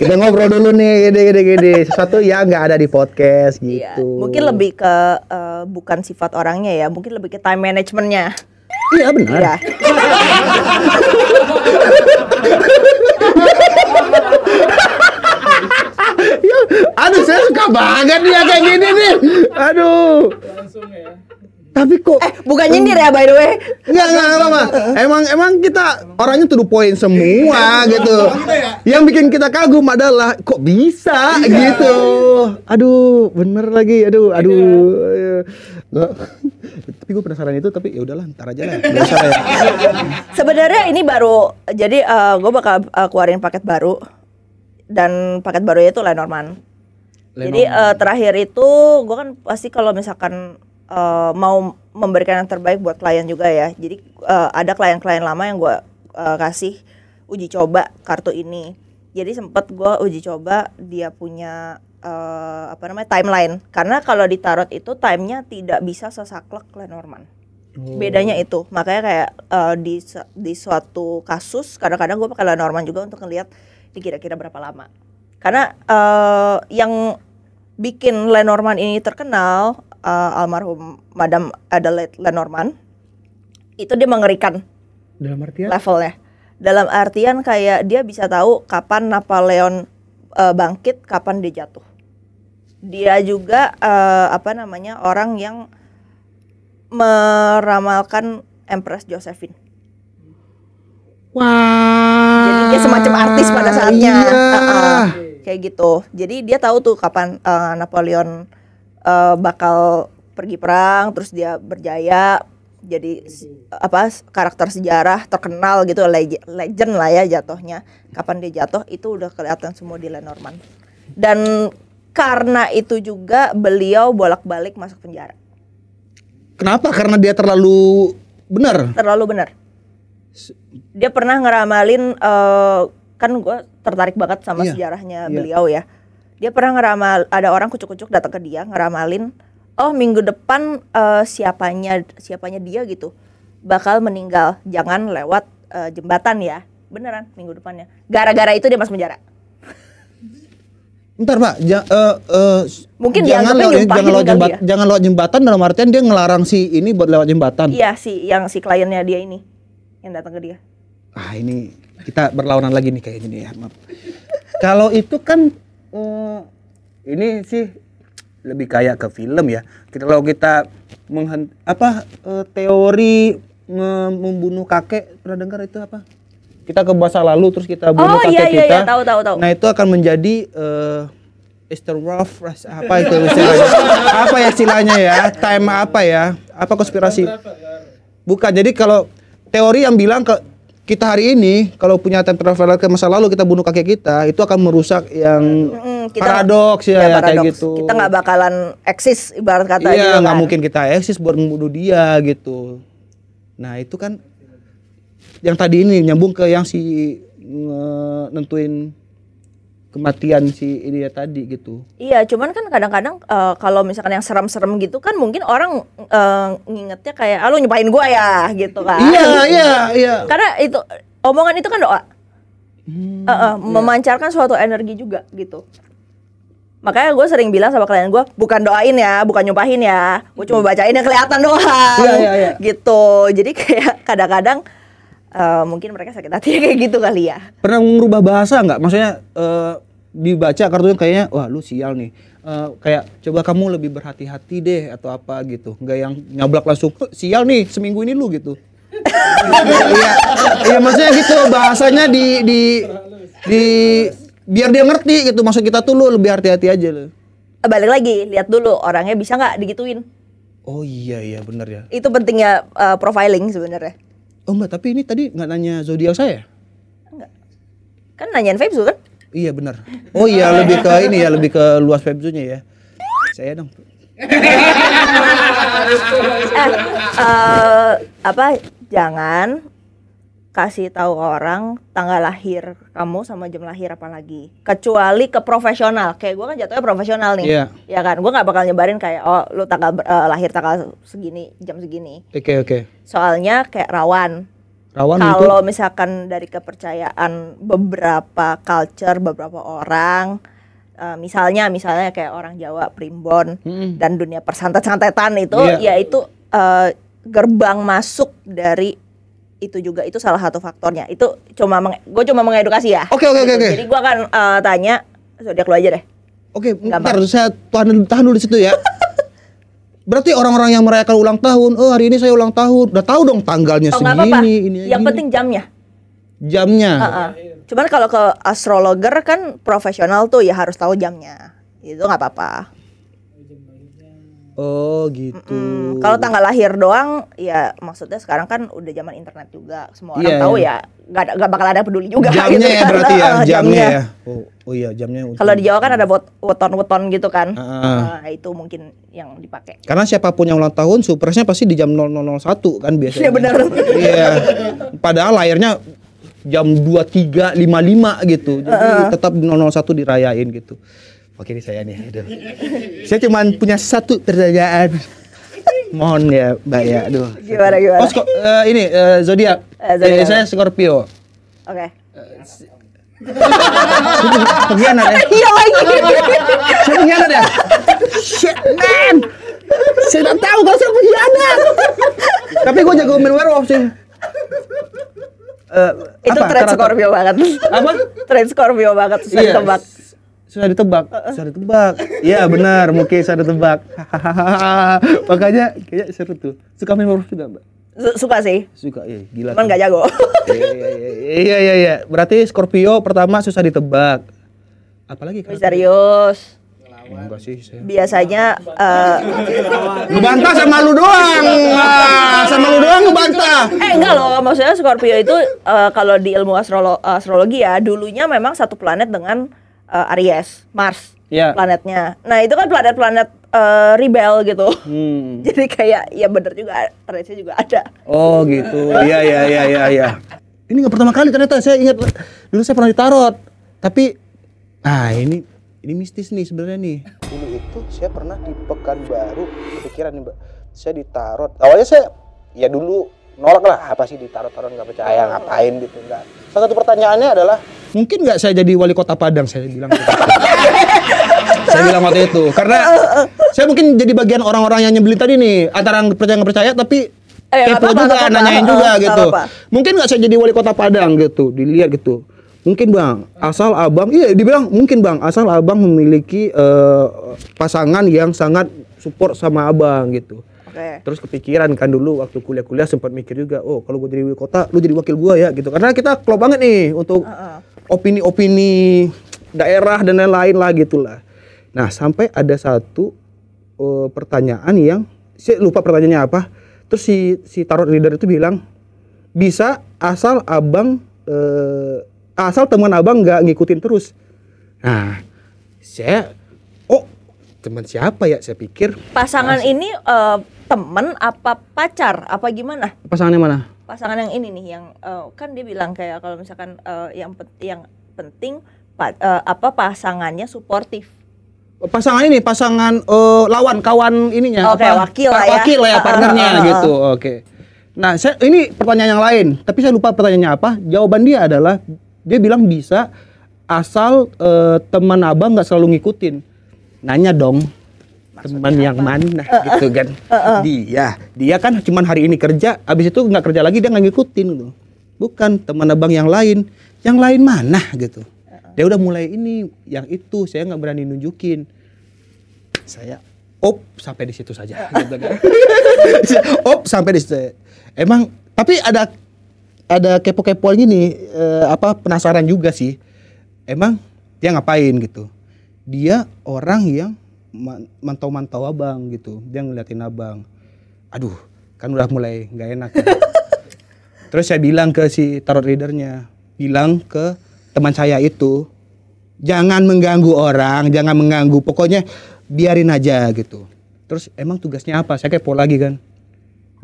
Kita ngobrol dulu nih, gede. Sesuatu yang nggak ada di podcast gitu. Iya, mungkin lebih ke bukan sifat orangnya ya, mungkin lebih ke time managementnya. Iya benar. Iya. Aduh, saya suka banget nih kayak gini nih. Aduh. Langsung ya. Tapi kok Bukan nyindir ya by the way. enggak apa-apa. Emang kita orangnya to the point semua gitu. Yang bikin kita kagum adalah kok bisa gitu. Aduh, bener lagi. Aduh. Tapi gue penasaran itu, tapi ya udahlah, ntar aja lah. Nggak usah ya. Sebenarnya ini baru, jadi gue bakal keluarin paket baru, dan paket barunya itu Lenormand. Jadi terakhir itu gue kan pasti kalau misalkan mau memberikan yang terbaik buat klien juga ya. Jadi ada klien-klien lama yang gue kasih uji coba kartu ini. Jadi sempet gue uji coba dia punya timeline. Karena kalau di tarot itu timenya tidak bisa sesaklek Lenormand. Bedanya itu. Makanya kayak di suatu kasus kadang-kadang gue pakai Lenormand juga untuk ngelihat ini kira-kira berapa lama. Karena yang bikin Lenormand ini terkenal, almarhum Madame Adelaide Lenormand, itu dia mengerikan Dalam artian? levelnya. Dalam artian kayak dia bisa tahu kapan Napoleon bangkit, kapan dia jatuh. Dia juga orang yang meramalkan Empress Josephine. Wah. Jadi dia semacam artis pada saatnya. Iya. Kayak gitu. Jadi dia tahu tuh kapan Napoleon bakal pergi perang, terus dia berjaya jadi karakter sejarah terkenal gitu, legend lah ya jatuhnya. Kapan dia jatuh itu udah kelihatan semua di Lenormand. Dan karena itu juga beliau bolak-balik masuk penjara. Kenapa? Karena dia terlalu benar. Terlalu benar. Dia pernah ngeramalin, kan gue tertarik banget sama sejarahnya beliau ya. Dia pernah ngeramal, ada orang kucuk-kucuk datang ke dia ngeramalin, oh minggu depan siapanya dia gitu bakal meninggal, jangan lewat jembatan ya. Beneran minggu depannya. Gara-gara itu dia masuk penjara. Bentar Pak, Mungkin jangan lewat jembatan dalam artian dia ngelarang si ini buat lewat jembatan. Iya si kliennya dia ini yang datang ke dia. Ah ini kita berlawanan lagi nih kayaknya nih ya, maaf. Kalau itu kan ini sih lebih kayak ke film ya. Kalau kita teori membunuh kakek, pernah dengar itu apa? Kita ke masa lalu terus kita bunuh kakek kita. Tahu. Nah itu akan menjadi Easter Wolf, apa itu istilahnya? Apa ya istilahnya ya? Time apa ya? Apa konspirasi? Bukan. Jadi kalau teori yang bilang kita hari ini kalau punya time traveler ke masa lalu kita bunuh kakek kita, itu akan merusak yang paradoks ya, kayak gitu. Kita nggak bakalan eksis ibarat kata. Iya, nggak mungkin kita eksis buat membunuh dia gitu. Nah itu kan yang tadi ini nyambung ke yang si nentuin kematian si ini ya tadi gitu. Iya, cuman kan kadang-kadang kalau misalkan yang serem-serem gitu kan mungkin orang ngingetnya kayak lu nyumpahin gua ya gitu kan. Iya. Karena itu omongan itu kan doa. Memancarkan suatu energi juga gitu. Makanya gue sering bilang sama klien gue, bukan doain ya, bukan nyumpahin ya, gue cuma bacain yang kelihatan doang. Iya. Gitu. Jadi kayak kadang-kadang mungkin mereka sakit hati kayak gitu kali ya. Pernah merubah bahasa nggak? Maksudnya dibaca kartunya kayaknya wah lu sial nih. Kayak coba kamu lebih berhati-hati deh atau apa gitu. Nggak yang nyablak langsung sial nih seminggu ini lu gitu. Iya maksudnya gitu bahasanya di biar dia ngerti gitu. Maksud kita tuh lu lebih hati-hati aja lu. Balik lagi lihat dulu orangnya bisa nggak digituin. Oh iya benar ya. Itu pentingnya profiling sebenarnya. Oh mbak, tapi ini tadi nggak nanya zodiak saya? Enggak. Kan nanyain Febzu kan? Iya benar. Oh iya lebih ke ini ya, lebih ke luas Febzunya ya. Saya dong. Jangan kasih tahu orang tanggal lahir kamu sama jam lahir apalagi. Kecuali ke profesional. Kayak gue kan jatuhnya profesional nih. Iya. Ya kan, gue nggak bakal nyebarin kayak oh lu tanggal lahir tanggal segini, jam segini. Oke. Soalnya kayak rawan. Kalau misalkan dari kepercayaan beberapa culture, beberapa orang, misalnya kayak orang Jawa Primbon dan dunia persantet-santetan itu, ya itu gerbang masuk dari itu juga, itu salah satu faktornya. Itu gue cuma mengedukasi ya. Oke. Jadi gue akan tanya zodiak lu aja deh. Oke, bentar saya tahan dulu di situ ya. Berarti orang-orang yang merayakan ulang tahun, oh hari ini saya ulang tahun, udah tahu dong tanggalnya Oh, nggak segini, apa-apa. ini Yang gini. penting jamnya. Jamnya. Cuman kalau ke astrologer kan profesional tuh ya harus tahu jamnya. Itu nggak apa-apa. Oh gitu. Kalau tanggal lahir doang, ya maksudnya sekarang kan udah zaman internet juga, semua orang Iya, tahu iya. ya, nggak bakal ada yang peduli juga. Jamnya gitu ya kan. berarti ya, jamnya Jamnya. ya. Oh iya jamnya. Kalau di Jawa kan ada weton-weton gitu kan, Ah. nah, itu mungkin yang dipakai. Karena siapapun yang ulang tahun, surprise-nya pasti di jam 0001 kan biasanya. Iya benar. Iya. Padahal lahirnya jam 23.55 gitu. Jadi tetap 001 dirayain gitu. Oke ini saya nih. Aduh. Saya cuma punya satu pertanyaan. Mohon ya, Mbak ya. Aduh. Gimana? Oh, ini zodiak. Zodiak. Saya Scorpio. Oke. Pengkhianat ya. Iya lagi. Saya pengkhianat ya. Shit man. Saya udah tahu kalau saya pengkhianat. Tapi gue jago main werewolf sih. Itu trait Scorpio banget. Apa? Trait Scorpio banget, susah Iya. ditebak. Susah ditebak. Susah ditebak. Iya benar, mungkin susah ditebak. Makanya kayak seru tuh. Suka main werewolf juga, Mbak? Suka sih, Suka, iya gila. cuman tuh. nggak jago. Iya. Berarti Scorpio pertama susah ditebak. Apalagi karakter? Misterius. Enggak sih saya. Biasanya Ngebantah sama lu doang. Sama lu doang ngebantah. enggak loh, maksudnya Scorpio itu kalau di ilmu astrologi ya, dulunya memang satu planet dengan Aries, Mars Iya. planetnya. Nah, itu kan planet-planet rebel gitu. Jadi kayak ya bener juga, traitsnya juga ada. Oh gitu. Iya. Ini nggak pertama kali ternyata saya ingat dulu saya pernah ditarot. Tapi ini mistis nih sebenarnya nih. Dulu itu saya pernah di Pekanbaru, kepikiran nih Mbak, saya ditarot. Awalnya saya ya dulu nolak lah, apa sih ditarot-tarot, nggak percaya, ngapain gitu, enggak. Salah satu pertanyaannya adalah, Mungkin nggak saya jadi wali kota Padang, saya bilang gitu. Saya bilang waktu itu karena saya mungkin jadi bagian orang-orang yang nyebelin tadi nih, antara percaya nggak percaya tapi nggak kepo apa-apa, juga, nggak apa-apa. nanyain juga Nggak gitu. apa-apa. Mungkin nggak saya jadi wali kota Padang gitu, dilihat gitu. Mungkin bang, asal abang, iya dibilang mungkin bang, asal abang memiliki pasangan yang sangat support sama abang gitu. Oke. Terus kepikiran kan dulu waktu kuliah-kuliah sempat mikir juga, oh kalau gue jadi wali kota, lu jadi wakil gua ya gitu. Karena kita klop banget nih untuk opini-opini daerah dan lain-lain lah gitulah. Nah sampai ada satu pertanyaan yang saya lupa pertanyaannya apa. Terus si tarot reader itu bilang bisa asal abang asal teman abang nggak ngikutin terus. Nah saya teman siapa ya, saya pikir Pasangan ini temen apa pacar apa gimana? pasangannya mana? Pasangan yang ini nih yang kan dia bilang kayak kalau misalkan yang penting pasangannya suportif. Pasangan ini pasangan lawan kawan ininya Oke, wakil lah ya. wakil lah ya partnernya gitu. Oke. Nah, ini pertanyaan yang lain, tapi saya lupa pertanyaannya apa. Jawaban dia adalah dia bilang bisa asal teman abang nggak selalu ngikutin. Nanya dong. Teman yang mana gitu kan. Dia kan cuman hari ini kerja, habis itu nggak kerja lagi dia nggak ngikutin gitu. Bukan teman abang yang lain mana gitu. Dia udah mulai ini, yang itu saya nggak berani nunjukin. Saya sampai di situ saja gitu kan. Sampai di situ. Emang tapi ada kepo-kepoan gini, penasaran juga sih. Emang dia ngapain gitu. Dia orang yang mantau-mantau abang gitu. Dia ngeliatin abang. Aduh, kan udah mulai nggak enak. Kan? Terus saya bilang ke si tarot readernya, bilang ke teman saya itu, jangan mengganggu orang, jangan mengganggu, pokoknya biarin aja gitu. Terus emang tugasnya apa? Saya kepo lagi kan.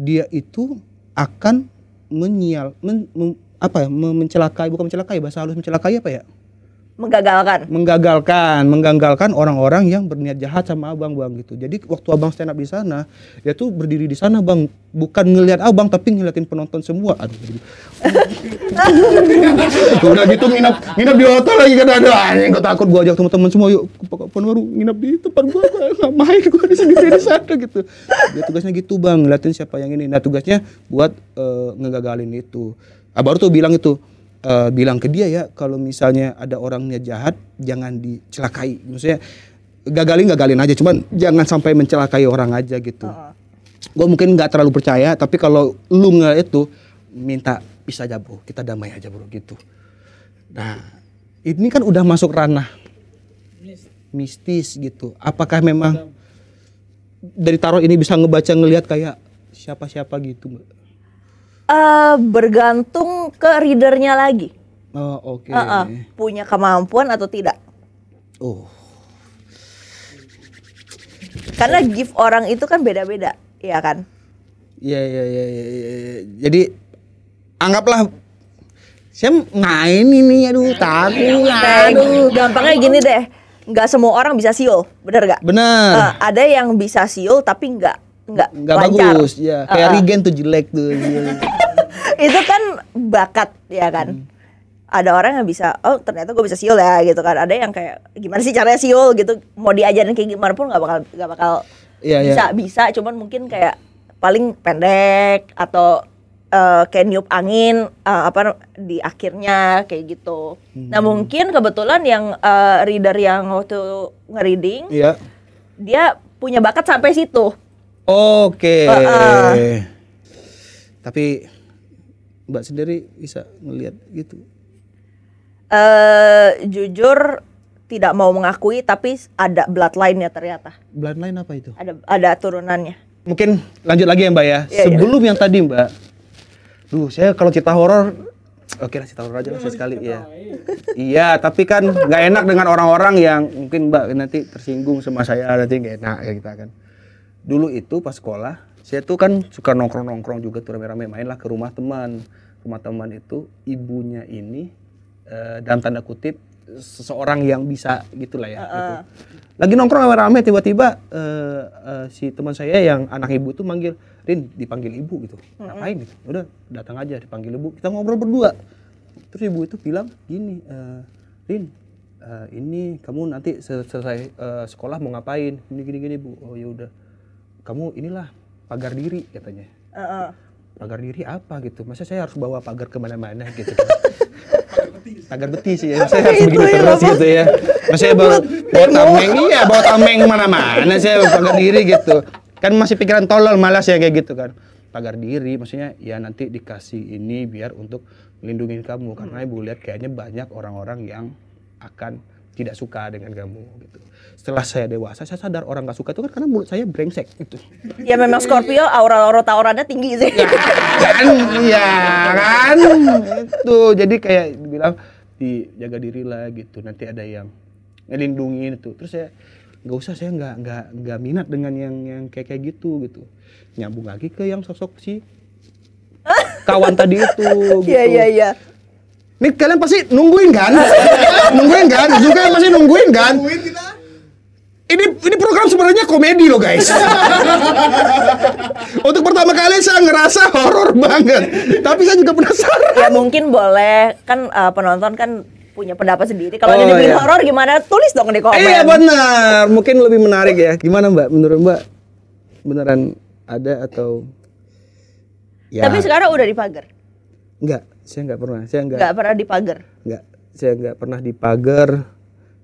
Dia itu akan mencelakai, bukan mencelakai, bahasa halus mencelakai apa ya? Menggagalkan orang-orang yang berniat jahat sama abang bang gitu. Jadi waktu abang stand up di sana, dia tuh berdiri di sana bang, bukan ngelihat abang tapi ngeliatin penonton semua. Aduh, udah gitu nginap di hotel lagi kan, ada anjing, gue takut, gue ajak teman-teman semua yuk ke baru nginap di tempat gue nggak main, gue di sendiri di sana gitu. Dia tugasnya gitu bang, ngeliatin siapa yang ini. Nah tugasnya buat ngegagalin itu. Baru tuh bilang itu. Bilang ke dia ya, kalau misalnya ada orang niat jahat jangan dicelakai. Maksudnya gagalin aja, cuman jangan sampai mencelakai orang aja gitu. Gue mungkin nggak terlalu percaya, tapi kalau lu nggak itu minta bisa aja bro, kita damai aja bro gitu. Nah ini kan udah masuk ranah mistis gitu. Apakah memang dari tarot ini bisa ngebaca ngelihat kayak siapa-siapa gitu Mbak? Bergantung ke readernya lagi. Oh oke. Punya kemampuan atau tidak. Oh. Karena gift orang itu kan beda-beda, ya kan? Iya. Jadi anggaplah saya main ini, aduh takut, aduh. Gampangnya gini deh, nggak semua orang bisa siul, bener gak? Bener. Ada yang bisa siul tapi nggak lancar. Bagus, ya. Kayak Regen tuh jelek tuh. Itu kan bakat, ya kan? Ada orang yang bisa, oh ternyata gue bisa siul ya gitu kan. Ada yang kayak gimana sih caranya siul gitu, mau diajarin kayak gimana pun nggak bakal bisa. Cuman mungkin kayak paling pendek atau kayak niup angin di akhirnya kayak gitu. Nah mungkin kebetulan yang reader yang waktu nge-reading, dia punya bakat sampai situ. Oke. Tapi Mbak sendiri bisa ngelihat gitu? Jujur tidak mau mengakui, tapi ada bloodline-nya ternyata. Bloodline apa itu? Ada turunannya. Mungkin lanjut lagi ya Mbak ya. Sebelum yang tadi Mbak, saya kalau cerita horor, oke lah cerita horor aja lah sekali ya. Iya, tapi kan nggak enak dengan orang-orang yang mungkin Mbak nanti tersinggung sama saya, nanti nggak enak ya kita kan. Dulu itu pas sekolah, saya tuh kan suka nongkrong juga tuh rame-rame main lah ke rumah teman. Rumah teman itu ibunya ini dalam tanda kutip seseorang yang bisa gitulah ya. Gitu. Lagi nongkrong rame-rame tiba-tiba si teman saya yang anak ibu tuh manggil, Rin dipanggil ibu gitu. Ngapain gitu? Udah datang aja dipanggil ibu, kita ngobrol berdua. Terus ibu itu bilang gini, Rin ini kamu nanti selesai sekolah mau ngapain? Ini gini Bu. Oh ya udah. Kamu inilah pagar diri katanya. Pagar diri apa gitu? Masa saya harus bawa pagar kemana-mana gitu? Pagar betis ya, saya harus begini terus gitu ya. Masa saya bawa tameng kemana-mana saya pagar diri gitu. Kan masih pikiran tolol malas ya kayak gitu kan. Pagar diri maksudnya ya nanti dikasih ini biar untuk melindungi kamu. Karena ibu lihat kayaknya banyak orang-orang yang akan tidak suka dengan kamu gitu. Setelah saya dewasa, saya sadar orang gak suka itu kan karena mulut saya brengsek gitu. Ya memang Scorpio aura-auranya tinggi sih. Iya kan. Itu jadi kayak bilang dijaga diri lah gitu. Nanti ada yang ngelindungin itu. Terus saya nggak usah, saya nggak minat dengan yang kayak gitu. Nyambung lagi ke yang sosok si kawan tadi itu. Iya. Nih kalian pasti nungguin kan? Juga masih nungguin kan? Ini program sebenarnya komedi loh guys. Untuk pertama kali saya ngerasa horor banget. Tapi saya juga penasaran. Ya mungkin boleh kan penonton kan punya pendapat sendiri. Kalau dia bikin horor gimana? Tulis dong di komen. Iya benar. Mungkin lebih menarik ya. Gimana Mbak? Menurut Mbak beneran ada atau? Ya. Tapi sekarang udah dipagar. Enggak, saya nggak pernah. Nggak pernah dipagar. Enggak, saya nggak pernah dipagar.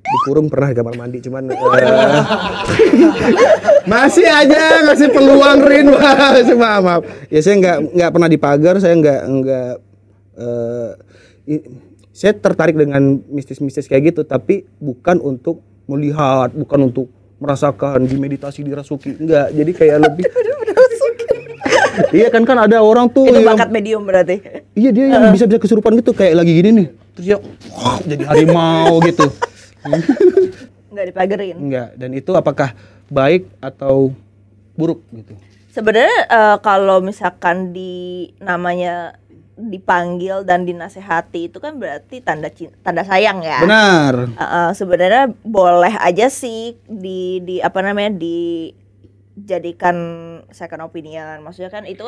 Dikurung pernah di kamar mandi, cuman masih aja ngasih peluang Rin, maaf. Ya saya nggak pernah dipagar, saya saya tertarik dengan mistis-mistis kayak gitu, tapi bukan untuk melihat, bukan untuk merasakan di meditasi dirasuki, enggak. Jadi kayak lebih iya kan ada orang tuh itu bakat medium berarti. Iya dia yang bisa kesurupan gitu kayak lagi gini nih, terus dia jadi harimau gitu. Nggak dipagerin. Enggak. Dan itu apakah baik atau buruk gitu? Sebenarnya kalau misalkan namanya dipanggil dan dinasehati itu kan berarti tanda sayang ya. Benar. Sebenarnya boleh aja sih dijadikan second opinion. Maksudnya kan itu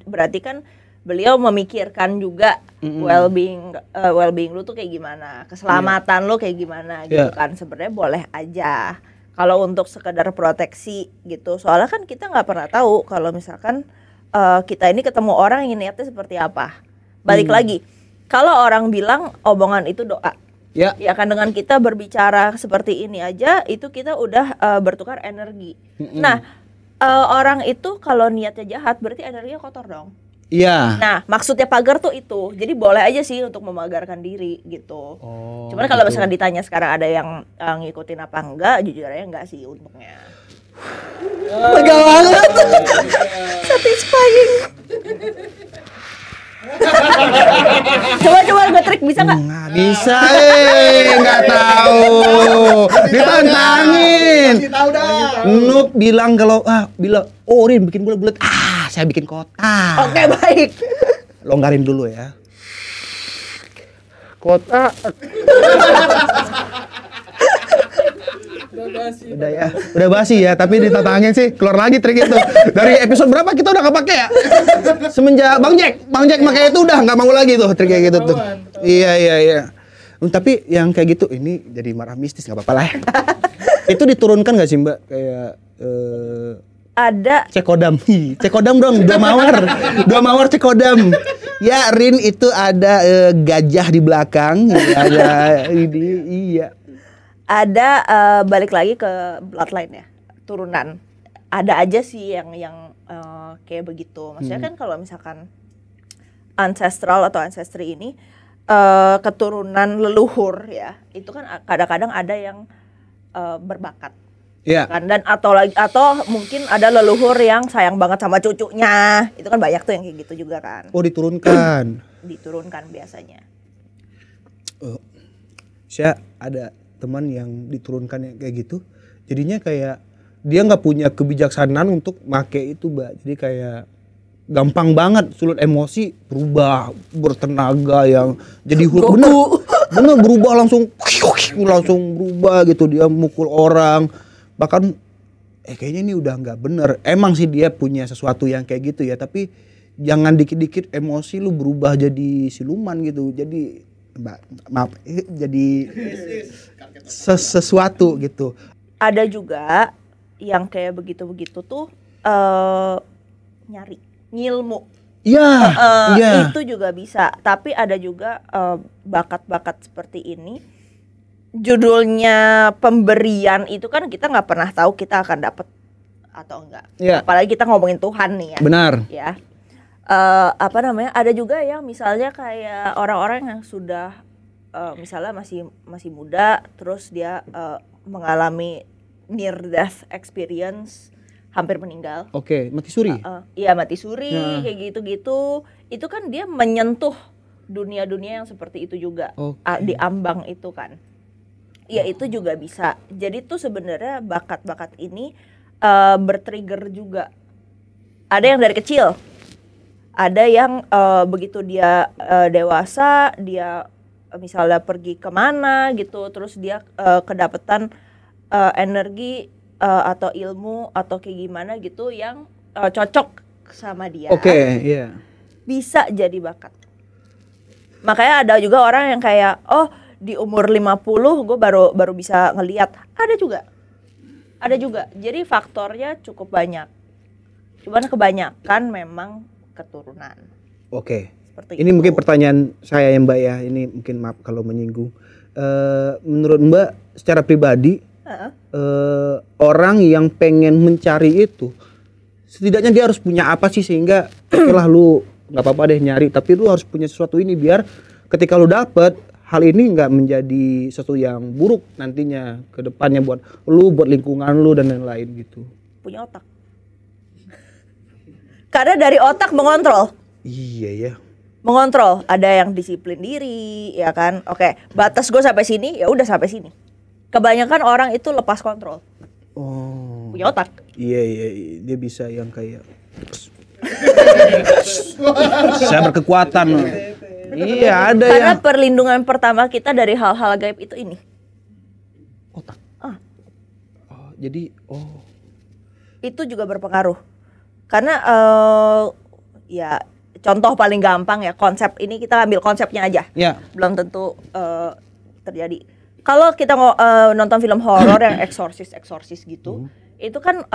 berarti kan beliau memikirkan juga well-being lu tuh kayak gimana, keselamatan lu kayak gimana gitu kan. Sebenarnya boleh aja kalau untuk sekedar proteksi gitu. Soalnya kan kita nggak pernah tahu kalau misalkan kita ini ketemu orang yang niatnya seperti apa. Balik lagi, kalau orang bilang omongan itu doa, Ya. Ya kan dengan kita berbicara seperti ini aja itu kita udah bertukar energi. Nah, orang itu kalau niatnya jahat berarti energinya kotor dong. Iya. Nah, maksudnya pagar tuh itu. Jadi boleh aja sih untuk memagarkan diri gitu. Oh, Cuman kalau gitu. misalkan ditanya sekarang ada yang ngikutin apa enggak, jujur aja enggak sih untungnya. Lega banget. Satisfying. Coba gue trik bisa nggak? Nggak bisa, nggak tahu. Ditantangin. Noob bilang kalau Rin bikin bulat-bulat. Saya bikin kotak. Oke, baik. Longgarin dulu ya. Kotak. Udah ya, udah basi ya, tapi ditantangin sih keluar lagi trik itu. Dari episode berapa kita udah nggak pakai ya? Semenjak Bang Jack pakai itu udah nggak mau lagi tuh trik kayak gitu tuh. Iya. Tapi yang kayak gitu ini jadi marah mistis nggak apa-apa lah. Itu diturunkan nggak sih Mbak kayak Ada cekodam dong, dua mawar cekodam. Ya Rin itu ada gajah di belakang, ada ini iya. Ada balik lagi ke bloodline ya, turunan. Ada aja sih yang kayak begitu. Maksudnya kan kalau misalkan ancestral atau ancestry ini keturunan leluhur ya, itu kan kadang-kadang ada yang berbakat. Iya. Kan dan atau mungkin ada leluhur yang sayang banget sama cucunya. Itu kan banyak tuh yang kayak gitu juga kan. Oh diturunkan. Diturunkan biasanya. Saya ada teman yang diturunkan yang kayak gitu. Jadinya kayak dia nggak punya kebijaksanaan untuk make itu, Mbak. Jadi kayak gampang banget sulut emosi, berubah bertenaga yang jadi bener berubah langsung berubah gitu, dia mukul orang. Bahkan kayaknya ini udah nggak bener. Emang sih dia punya sesuatu yang kayak gitu ya, tapi jangan dikit-dikit emosi lu berubah jadi siluman gitu. Jadi maaf jadi sesuatu gitu. Ada juga yang kayak begitu-begitu tuh nyari ngilmu. Iya. Itu juga bisa. Tapi ada juga bakat-bakat seperti ini. Judulnya pemberian itu kan kita nggak pernah tahu kita akan dapat atau enggak. Iya. Apalagi kita ngomongin Tuhan nih ya. Benar. Ya. Ada juga yang misalnya kayak orang-orang yang sudah misalnya masih muda, terus dia mengalami near death experience, hampir meninggal. Oke, mati suri. Iya, mati suri kayak gitu-gitu. Itu kan dia menyentuh dunia-dunia yang seperti itu juga. Di ambang itu kan. Ya itu juga bisa. Jadi tuh sebenarnya bakat-bakat ini bertrigger juga. Ada yang dari kecil. Ada yang begitu dia dewasa, dia misalnya pergi kemana gitu, terus dia kedapatan energi atau ilmu atau kayak gimana gitu yang cocok sama dia. Oke, iya. Bisa jadi bakat. Makanya ada juga orang yang kayak di umur 50 gue baru bisa ngelihat. Ada juga. Jadi faktornya cukup banyak. Cuman kebanyakan memang keturunan. Oke. Seperti Ini itu. mungkin pertanyaan saya ya Mbak ya. Ini mungkin maaf kalau menyinggung. Menurut Mbak secara pribadi orang yang pengen mencari itu setidaknya dia harus punya apa sih sehingga setelah lu nggak apa-apa deh nyari, tapi lu harus punya sesuatu ini biar ketika lu dapet hal ini nggak menjadi sesuatu yang buruk nantinya ke depannya buat lu, buat lingkungan lu dan lain-lain gitu. Punya otak. Karena dari otak mengontrol. Iya ya. Mengontrol, ada yang disiplin diri, ya kan? Oke, batas gue sampai sini, ya udah sampai sini. Kebanyakan orang itu lepas kontrol. Oh. Punya otak. Iya, dia bisa yang kayak saya berkekuatan. Iya, ada Karena ya. perlindungan pertama kita dari hal-hal gaib itu ini. Otak. Jadi Itu juga berpengaruh. Karena ya contoh paling gampang ya, konsep ini kita ambil konsepnya aja. ya. Belum tentu terjadi. Kalau kita nonton film horor yang eksorsis gitu, itu kan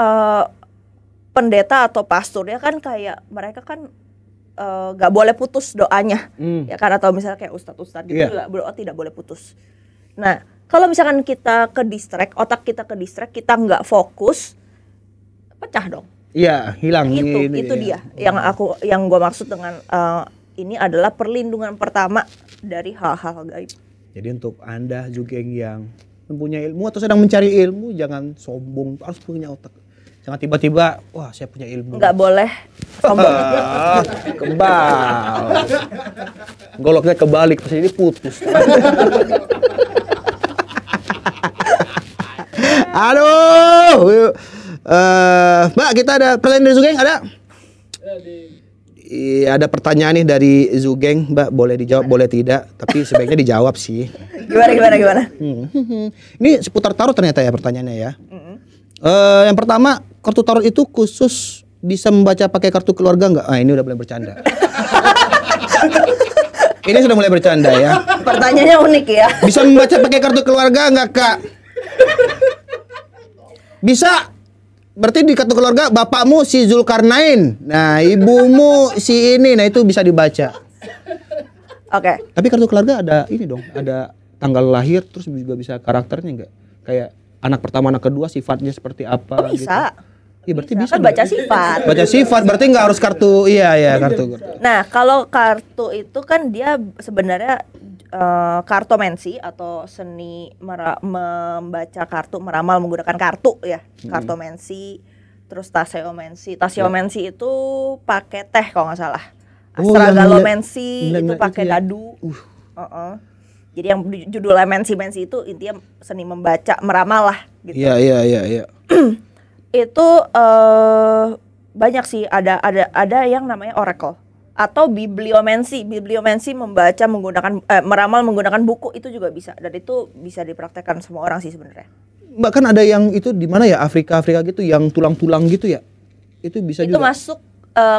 pendeta atau pasturnya kan kayak mereka kan gak boleh putus doanya, ya kan, atau misalnya kayak ustadz-ustadz gitu juga tidak boleh putus. Nah, kalau misalkan kita ke distract, otak kita ke distract, kita nggak fokus, pecah dong. Iya, hilang Itu dia yang gue maksud dengan ini adalah perlindungan pertama dari hal-hal gaib. Jadi untuk Anda Zugeng yang mempunyai ilmu atau sedang mencari ilmu, jangan sombong, harus punya otak. Jangan tiba-tiba, wah saya punya ilmu. Nggak boleh sombong. Kebal. Goloknya kebalik, terus ini putus. Aduh. Mbak, kita ada pertanyaan dari Zugeng, ada? Iya, ada pertanyaan nih dari Zugeng, Mbak, boleh dijawab, boleh tidak, tapi sebaiknya dijawab sih. Gimana? Ini seputar tarot ternyata ya pertanyaannya ya. Yang pertama, kartu tarot itu khusus bisa membaca pakai kartu keluarga nggak? Ah, ini udah mulai bercanda. Ini sudah mulai bercanda ya. Pertanyaannya unik ya. Bisa membaca pakai kartu keluarga nggak, Kak? Bisa. Berarti di kartu keluarga bapakmu si Zulkarnain, nah ibumu si ini, nah itu bisa dibaca. Oke. Tapi kartu keluarga ada ini dong, ada tanggal lahir, terus juga bisa karakternya nggak? Kayak anak pertama, anak kedua sifatnya seperti apa? Oh, bisa. Gitu. Iya berarti bisa. Kan baca sifat. Baca sifat berarti nggak harus kartu, iya kartu. Nah, kalau kartu itu kan dia sebenarnya kartomansi atau seni membaca kartu, meramal menggunakan kartu ya. Kartomansi, terus taseomansi. Taseomansi itu pakai teh kalau nggak salah. Astragalomansi itu pakai dadu. Jadi yang judul mensi itu intinya seni membaca, meramal lah gitu. Iya. Itu banyak sih, ada yang namanya oracle atau bibliomancy membaca menggunakan meramal menggunakan buku, itu juga bisa, dan itu bisa dipraktekkan semua orang sih sebenarnya. Bahkan ada yang itu di mana ya, Afrika gitu yang tulang-tulang gitu ya, itu bisa itu juga. Itu masuk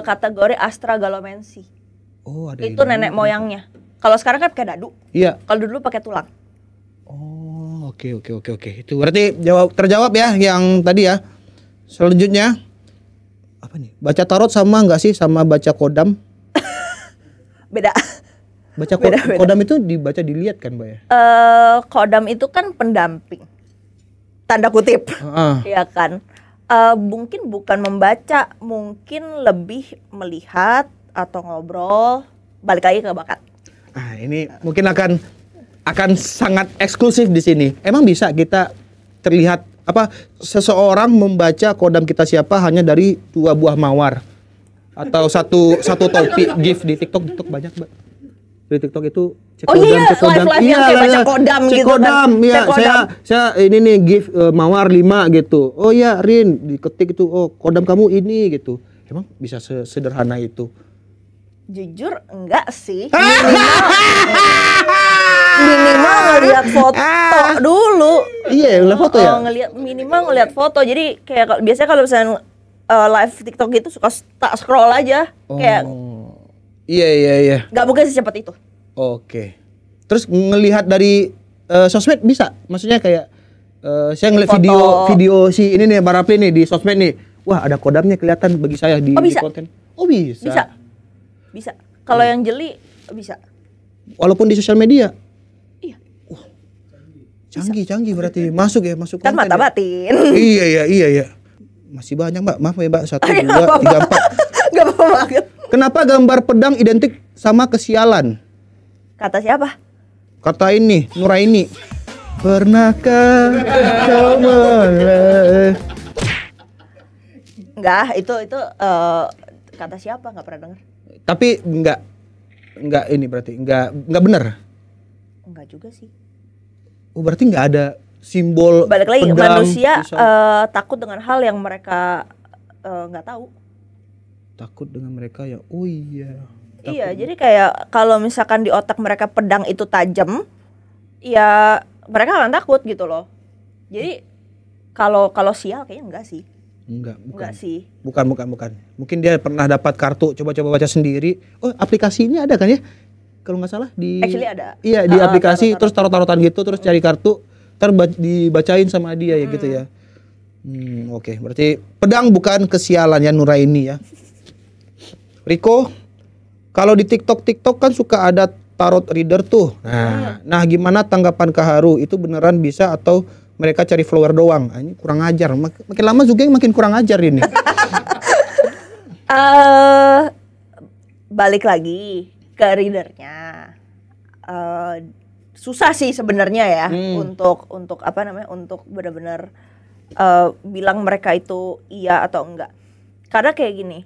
kategori astragalomancy. Oh, ada itu nenek moyangnya. Kalau sekarang kan pakai dadu. Iya. Kalau dulu pakai tulang. Oh, oke. Itu berarti terjawab ya yang tadi ya. Selanjutnya apa nih? Baca tarot sama nggak sih sama baca kodam? Beda. Baca kodam itu dibaca dilihat kan, Mbak ya? Kodam itu kan pendamping. Tanda kutip. Iya kan? Mungkin bukan membaca, mungkin lebih melihat atau ngobrol, balik lagi ke bakat. Ah, ini mungkin akan sangat eksklusif di sini. Emang bisa kita terlihat seseorang membaca kodam kita siapa hanya dari 2 buah mawar atau satu topi gift di TikTok banyak, Mbak. Di TikTok itu cek kodam. Live yang kayak baca kodam gitu kodam, kan. Iya, saya ini nih gift mawar 5 gitu. Oh ya, Rin, diketik itu, oh kodam kamu ini gitu. Emang bisa sederhana itu? Jujur enggak sih. Minimal ngelihat foto dulu. Iya, ngelihat foto ya. Minimal ngelihat foto. Jadi kayak biasanya kalau misalnya live TikTok gitu suka tak scroll aja. Kayak Iya. Gak mungkin secepat itu. Oke. Terus ngelihat dari sosmed bisa? Maksudnya kayak saya ngeliat video si ini nih, Barapli nih di sosmed nih. Wah, ada kodamnya kelihatan bagi saya di konten. Oh, bisa. Bisa. Kalau yang jeli bisa. Walaupun di sosial media. Iya. Canggih berarti masuk konten. Kan mata batin. Iya. Masih banyak, Mbak. Maaf ya, Mbak. 1, 2, 3, 4. Gak apa-apa banget. Kenapa gambar pedang identik sama kesialan? Kata siapa? Kata ini, Nuraini. Pernahkah kau Enggak, itu kata siapa? Nggak pernah dengar. Tapi enggak ini berarti enggak benar. Enggak juga sih. Oh, berarti enggak ada simbol balik lagi pedang, manusia takut dengan hal yang mereka nggak tahu. Takut dengan mereka ya. Oh iya. Iya, jadi kayak kalau misalkan di otak mereka pedang itu tajam, ya mereka akan takut gitu loh. Jadi kalau sial kayaknya enggak sih. Enggak sih. Bukan. Mungkin dia pernah dapat kartu, coba baca sendiri. Oh, aplikasinya ada kan ya? Kalau nggak salah di Actually ada. Iya, di aplikasi terus taruh-taruhan gitu, terus cari kartu, dibacain sama dia ya gitu ya. Oke. Berarti pedang bukan kesialan ya, Nuraini ya. Riko, kalau di TikTok kan suka ada tarot reader tuh. Nah, gimana tanggapan Kak Haru? Itu beneran bisa atau mereka cari follower doang? Ini kurang ajar. Makin lama juga makin kurang ajar ini. Balik lagi ke readernya. Susah sih sebenarnya ya untuk apa namanya? Untuk benar-benar bilang mereka itu iya atau enggak. Karena kayak gini.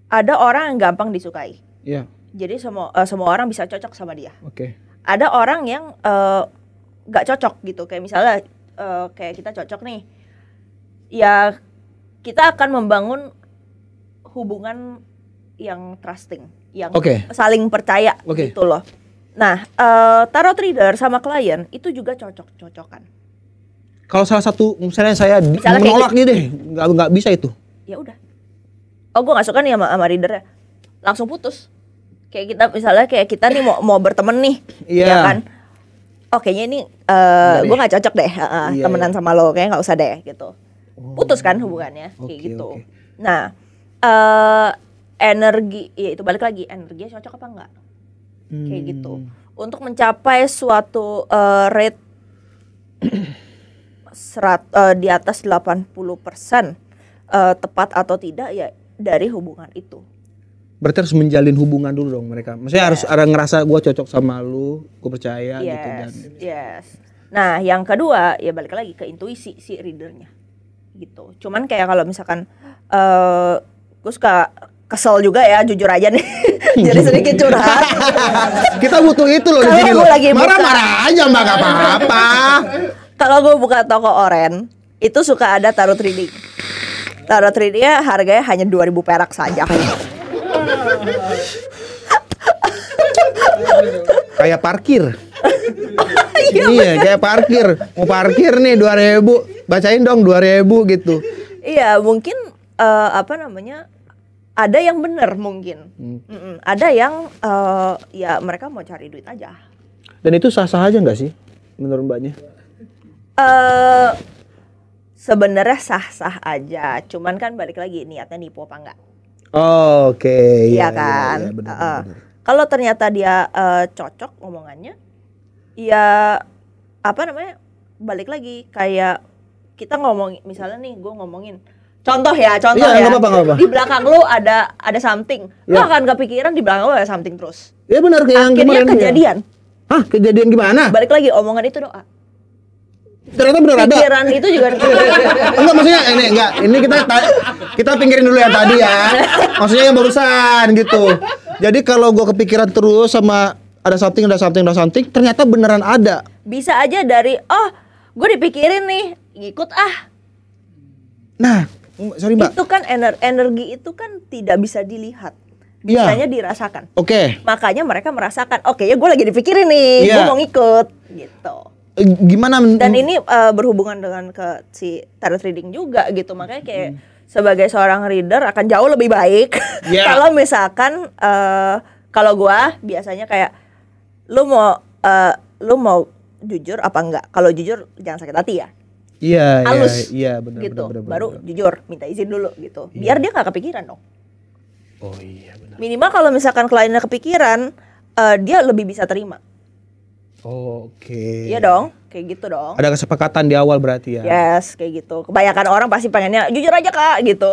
Ada orang yang gampang disukai. Iya. Jadi semua orang bisa cocok sama dia. Oke. Ada orang yang nggak cocok gitu. Kayak misalnya kayak kita cocok nih. Ya kita akan membangun hubungan yang trusting, yang saling percaya gitu loh. Nah, tarot reader sama klien itu juga cocok-cocokan. Kalau salah satu misalnya saya menolak nih deh, nggak bisa itu. Ya udah. Oh, gue nggak suka nih sama readernya. Langsung putus. Kayak kita misalnya kayak kita nih mau berteman nih, ya kan? Oh kayaknya ini gue nggak cocok deh temenan sama lo, kayaknya nggak usah deh gitu. Putus kan hubungannya kayak gitu. Nah energi, ya itu balik lagi energinya cocok apa enggak? Kayak gitu. Untuk mencapai suatu rate di atas 80% tepat atau tidak ya dari hubungan itu. Berarti harus menjalin hubungan dulu dong mereka. Maksudnya harus ada ngerasa gue cocok sama lu, gue percaya gitu dan. Nah, yang kedua ya balik lagi ke intuisi si readernya, gitu. Cuman kayak kalau misalkan gue suka kesel juga ya, jujur aja nih. Jadi sedikit curhat. Kita butuh itu loh di sini loh. Marah-marah aja mbak, gak apa-apa. Kalau gue buka toko oren, itu suka ada tarot reading. Tarot readingnya harganya hanya 2.000 perak saja. Kayak parkir. Iya, kayak parkir. Mau parkir nih 2.000, bacain dong 2.000 gitu. Iya, mungkin apa namanya? Ada yang benar mungkin. Ada yang ya mereka mau cari duit aja. Dan itu sah-sah aja nggak sih menurut mbaknya? Sebenarnya sah-sah aja. Cuman kan balik lagi niatnya nipu apa enggak. Oke. Iya kan. Iya, benar. Kalau ternyata dia cocok omongannya, ya apa namanya? Balik lagi kayak kita ngomong, misalnya nih gue ngomongin contoh ya. Nggak apa-apa. Di belakang lu ada something. Lu akan kepikiran di belakang lu ada something terus. Iya benar kayak yang akhirnya kemarin. Kejadian. Hah, kejadian gimana? Balik lagi omongan itu doa. Ternyata benar ada. Pikiran itu juga enggak, maksudnya ini kita pinggirin dulu yang tadi ya. Maksudnya yang barusan gitu. Jadi kalau gua kepikiran terus sama ada something, ternyata beneran ada. Bisa aja dari gue dipikirin nih, ngikut ah. Nah, sorry Mbak. Itu kan energi itu kan tidak bisa dilihat. Bisanya dirasakan. Oke. Makanya mereka merasakan, oke ya gue lagi dipikirin nih, gue mau ngikut gitu. Gimana? Dan ini berhubungan dengan ke si tarot reading juga gitu. Makanya kayak sebagai seorang reader akan jauh lebih baik kalau misalkan kalau gue biasanya kayak lu mau jujur apa enggak? Kalau jujur jangan sakit hati ya. Iya, halus, iya benar gitu. benar. Baru jujur, minta izin dulu gitu. Biar dia nggak kepikiran dong. Oh iya benar. Minimal kalau misalkan kliennya kepikiran, dia lebih bisa terima. Oke. Iya dong, kayak gitu dong. Ada kesepakatan di awal berarti ya. Yes, kayak gitu. Kebanyakan orang pasti pengennya jujur aja kak, gitu.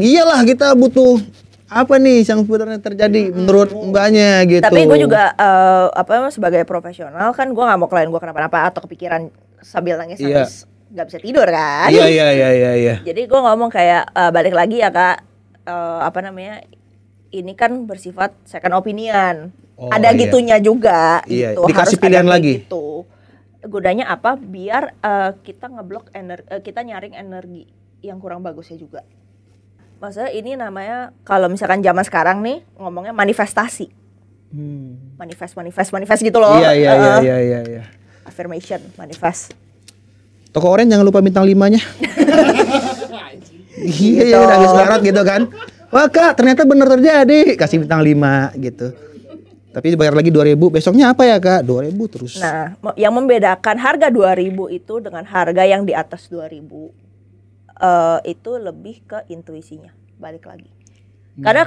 Iyalah kita butuh apa nih yang sebenarnya terjadi menurut mbaknya gitu. Tapi gue juga sebagai profesional kan gue nggak mau klien gue kenapa-napa atau kepikiran sambil nangis nggak bisa tidur kan. Iya. Jadi gue ngomong kayak balik lagi ya kak, ini kan bersifat second opinion. Ada gitunya juga gitu. Dikasih harus pilihan ada lagi. gitu. Gunanya apa? Biar kita ngeblok kita nyaring energi yang kurang bagusnya juga. Maksudnya ini namanya kalau misalkan zaman sekarang nih ngomongnya manifestasi. Manifest gitu loh. Iya. Affirmation, manifest. Toko oren jangan lupa bintang 5-nya. Iya, nangis barat gitu kan. Wah kak, ternyata bener terjadi. Kasih bintang 5 gitu. Tapi bayar lagi 2.000, besoknya apa ya kak? 2.000 terus. Nah, yang membedakan harga 2.000 itu dengan harga yang di atas 2.000 itu lebih ke intuisinya, balik lagi. Karena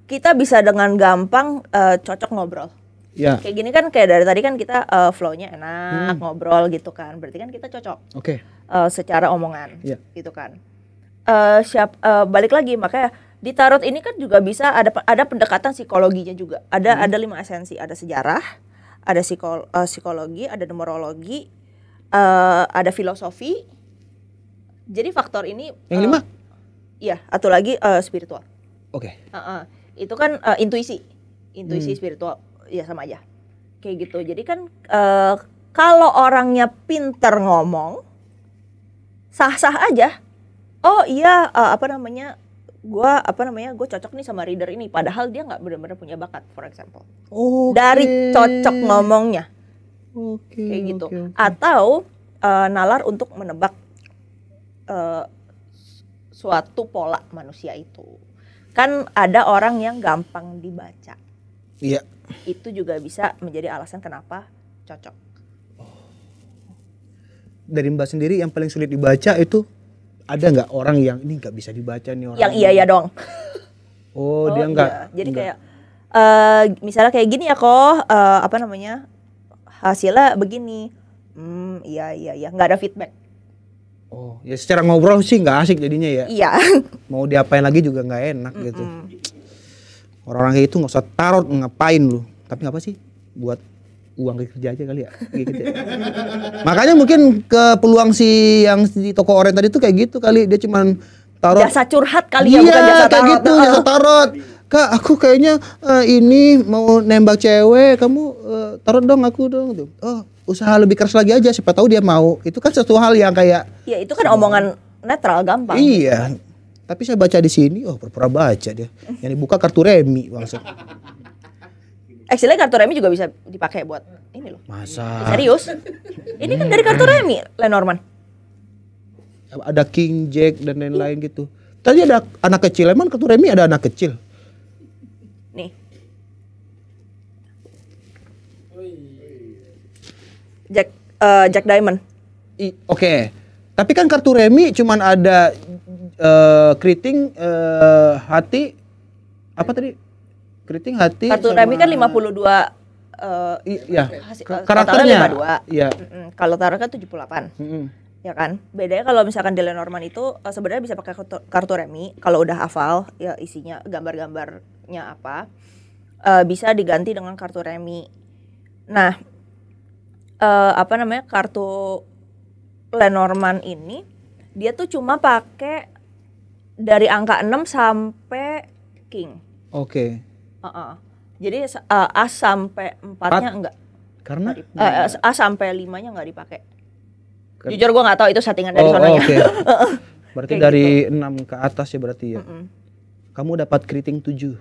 kita bisa dengan gampang cocok ngobrol. Ya. Kayak gini kan kayak dari tadi kan kita flow-nya enak, ngobrol gitu kan. Berarti kan kita cocok Oke. secara omongan Iya. gitu kan. Balik lagi makanya di tarot ini kan juga bisa ada pendekatan psikologinya juga. Ada 5 esensi, ada sejarah, ada psikologi, ada numerologi, ada filosofi. Jadi faktor ini Yang 5? Iya, atau lagi spiritual. Oke. Itu kan intuisi spiritual, ya sama aja kayak gitu. Jadi kan kalau orangnya pinter ngomong sah-sah aja. Oh iya, gue cocok nih sama reader ini, padahal dia nggak benar-benar punya bakat, for example. Dari cocok ngomongnya, kayak gitu. Atau nalar untuk menebak suatu pola manusia itu. Kan ada orang yang gampang dibaca. Iya. Itu juga bisa menjadi alasan kenapa cocok. Dari Mbak sendiri yang paling sulit dibaca itu ada nggak orang yang ini nggak bisa dibaca nih orang? Yang iya dong. Oh, dia nggak. Iya. Jadi kayak misalnya kayak gini ya kok, hasilnya begini. Iya, nggak ada feedback. Oh, ya secara ngobrol sih nggak asik jadinya ya. Iya. Mau diapain lagi juga nggak enak gitu. Orang-orang kayak itu nggak usah tarot, ngapain lu? Tapi ngapa sih? Buat uang kerja aja kali ya. Gitu ya. Makanya mungkin ke peluang si yang di toko oren tadi tuh kayak gitu kali, dia cuman tarot. Jasa curhat kali ya, bukan jasa kayak tarot. gitu, jasa tarot. Kak, aku kayaknya ini mau nembak cewek, kamu tarot dong aku dong. Tuh. Oh, usaha lebih keras lagi aja, siapa tahu dia mau. Itu kan satu hal yang kayak. Ya itu kan omongan netral, gampang. Iya. Tapi saya baca di sini, oh pura-pura baca dia. Yang dibuka kartu remi maksud. Actually kartu remi juga bisa dipakai buat ini loh. Masa? Serius? Ini kan dari kartu remi, Lenormand. Ada King Jack dan lain-lain gitu. Tadi ada anak kecil, emang kartu remi ada anak kecil? Nih. Jack Diamond. Oke. Tapi kan kartu remi cuman ada keriting, hati, apa tadi? Keriting, hati. Kartu sama- remi kan 52 Iya. totalnya Karakternya. 52. Iya. Kalau tarot kan 78. Ya kan? Bedanya kalau misalkan di Lenormand itu sebenarnya bisa pakai kartu remi kalau udah hafal ya isinya gambar-gambarnya apa. Bisa diganti dengan kartu remi. Nah, kartu Lenormand ini dia tuh cuma pakai dari angka 6 sampai king. Oke. Jadi A sampai 4-nya enggak. Karena A sampai 5-nya enggak dipakai. Jujur gue nggak tahu itu settingan dari sononya. Oke. Berarti Kayak dari 6 ke atas ya berarti ya. Kamu dapat keriting 7.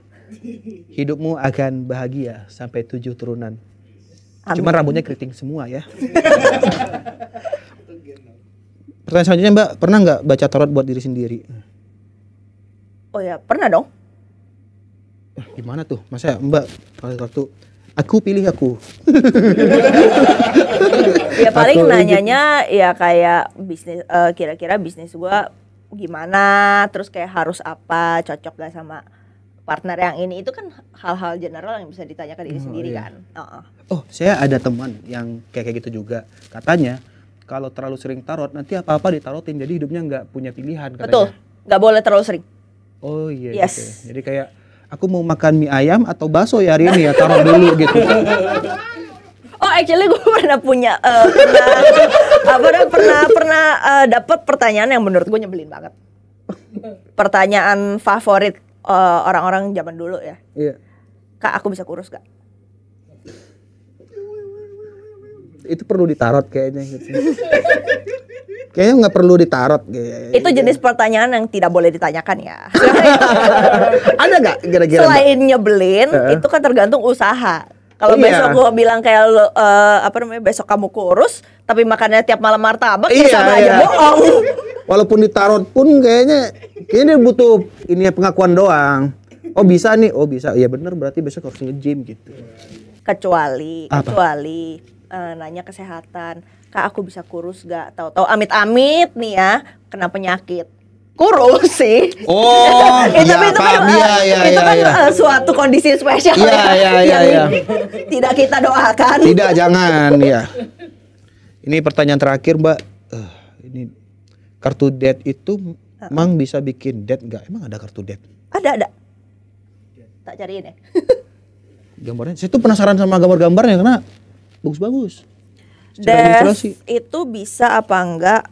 Hidupmu akan bahagia sampai 7 turunan. Amin. Cuma rambutnya keriting semua ya. Pertanyaan selanjutnya Mbak, pernah nggak baca tarot buat diri sendiri? Oh ya, pernah dong. Gimana tuh? Masa Mbak kartu aku pilih aku. Ya paling Atau nanyanya ya kayak bisnis, kira-kira bisnis gua gimana, terus kayak harus apa, cocok gak sama partner yang ini. Itu kan hal-hal general yang bisa ditanyakan diri sendiri iya. kan. Oh, saya ada teman yang kayak gitu juga. Katanya kalau terlalu sering tarot nanti apa-apa ditarotin, jadi hidupnya nggak punya pilihan katanya. Betul, nggak boleh terlalu sering. Oh iya. Yes. Gitu ya. Jadi kayak aku mau makan mie ayam atau bakso ya hari ini ya, taruh dulu gitu. Oh actually gue pernah punya pernah dapat pertanyaan yang menurut gue nyebelin banget. Pertanyaan favorit orang-orang zaman dulu ya. Iya. Kak, aku bisa kurus gak? Itu perlu ditarot kayaknya gitu. Kayaknya nggak perlu ditarot. Itu jenis pertanyaan yang tidak boleh ditanyakan ya. Ada nggak kira-kira? Selain nyebelin, itu kan tergantung usaha. Kalau Iya. besok gue bilang kayak lo, besok kamu kurus, tapi makannya tiap malam martabak, ya Iya, sama aja iya. bohong. Walaupun ditarot pun kayaknya dia butuh ini pengakuan doang. Oh bisa nih, oh bisa. Ya bener, berarti besok harus nge-gym gitu. Kecuali Apa? nanya kesehatan, Kak aku bisa kurus gak? Tahu-tahu amit-amit nih ya kena penyakit. kurus sih. Oh, Tapi iya, itu kan, paham. itu kan Iya. suatu kondisi spesial Iya, iya, iya, yang iya. tidak kita doakan. Tidak, jangan ya. Ini pertanyaan terakhir, Mbak. Ini kartu debt itu emang bisa bikin debt nggak? Emang ada kartu debt? Ada. Tak cariin ya. Gambarnya, saya tuh penasaran sama gambar-gambarnya karena bagus-bagus. Secara ilustrasi. Itu bisa apa enggak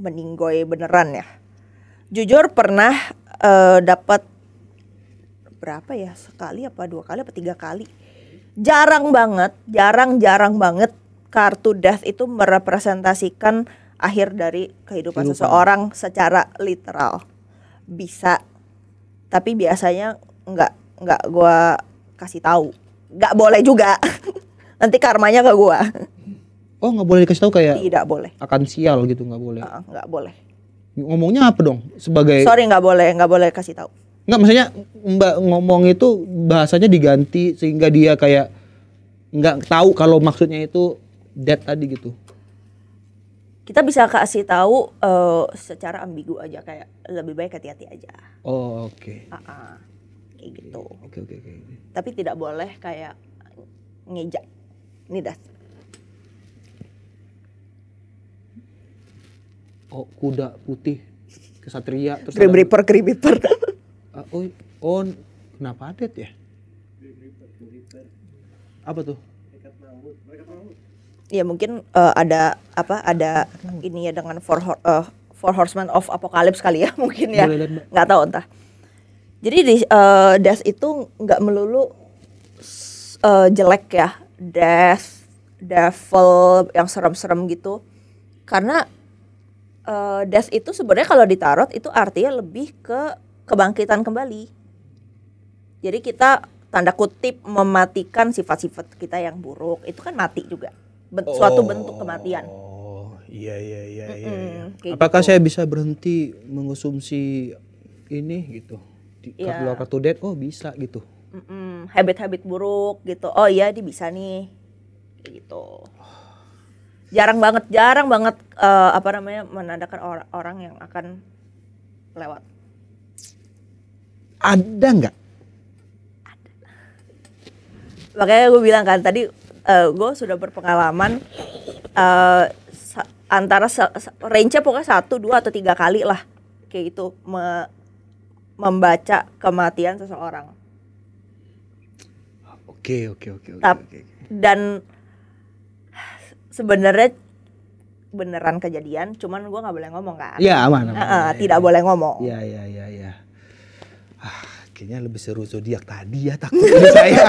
meninggoy beneran ya. Jujur pernah dapat berapa ya? Sekali apa 2 kali apa 3 kali. Jarang banget kartu death itu merepresentasikan akhir dari kehidupan seseorang secara literal. Bisa. Tapi biasanya enggak gua kasih tahu. Enggak boleh juga. Nanti karmanya ke gua. Oh, nggak boleh dikasih tahu kayak Tidak boleh. akan sial gitu, nggak boleh. Nggak boleh. Ngomongnya apa dong? Sebagai Sorry, nggak boleh kasih tahu. nggak, maksudnya Mbak ngomong itu bahasanya diganti sehingga dia kayak nggak tahu kalau maksudnya itu dead tadi gitu. Kita bisa kasih tahu secara ambigu aja, kayak lebih baik hati-hati aja. Oh, oke. Kayak gitu. Oke. Tapi tidak boleh kayak ngejak. Ini dah. Oh, kuda putih, kesatria, terus Grim Reaper. oh, kenapa adet ya? Apa tuh? Ya mungkin ada ini ya dengan Four Horsemen of Apocalypse kali ya mungkin ya. Boleh lihat, Mbak. Nggak tahu entah. Jadi di death itu nggak melulu jelek ya. Devil yang serem-serem gitu. Karena death itu sebenarnya kalau ditarot itu artinya lebih ke kebangkitan kembali. Jadi kita tanda kutip mematikan sifat-sifat kita yang buruk. Itu kan mati juga. Suatu bentuk kematian. Oh, iya. Kayak Apakah gitu. saya bisa berhenti mengonsumsi ini gitu? Di Iya. kartu debt, oh bisa gitu. Habit-habit buruk gitu. Oh iya, dia bisa nih. Kayak gitu. Jarang banget menandakan orang yang akan lewat. Ada nggak? Makanya gue bilang kan tadi gue sudah berpengalaman antara range-nya pokoknya 1, 2 atau 3 kali lah kayak gitu membaca kematian seseorang. Oke. Dan sebenarnya beneran kejadian, cuman gue nggak boleh ngomong kan? Iya, aman. Tidak boleh ngomong. Iya. Kayaknya lebih seru zodiak tadi ya, takutnya saya.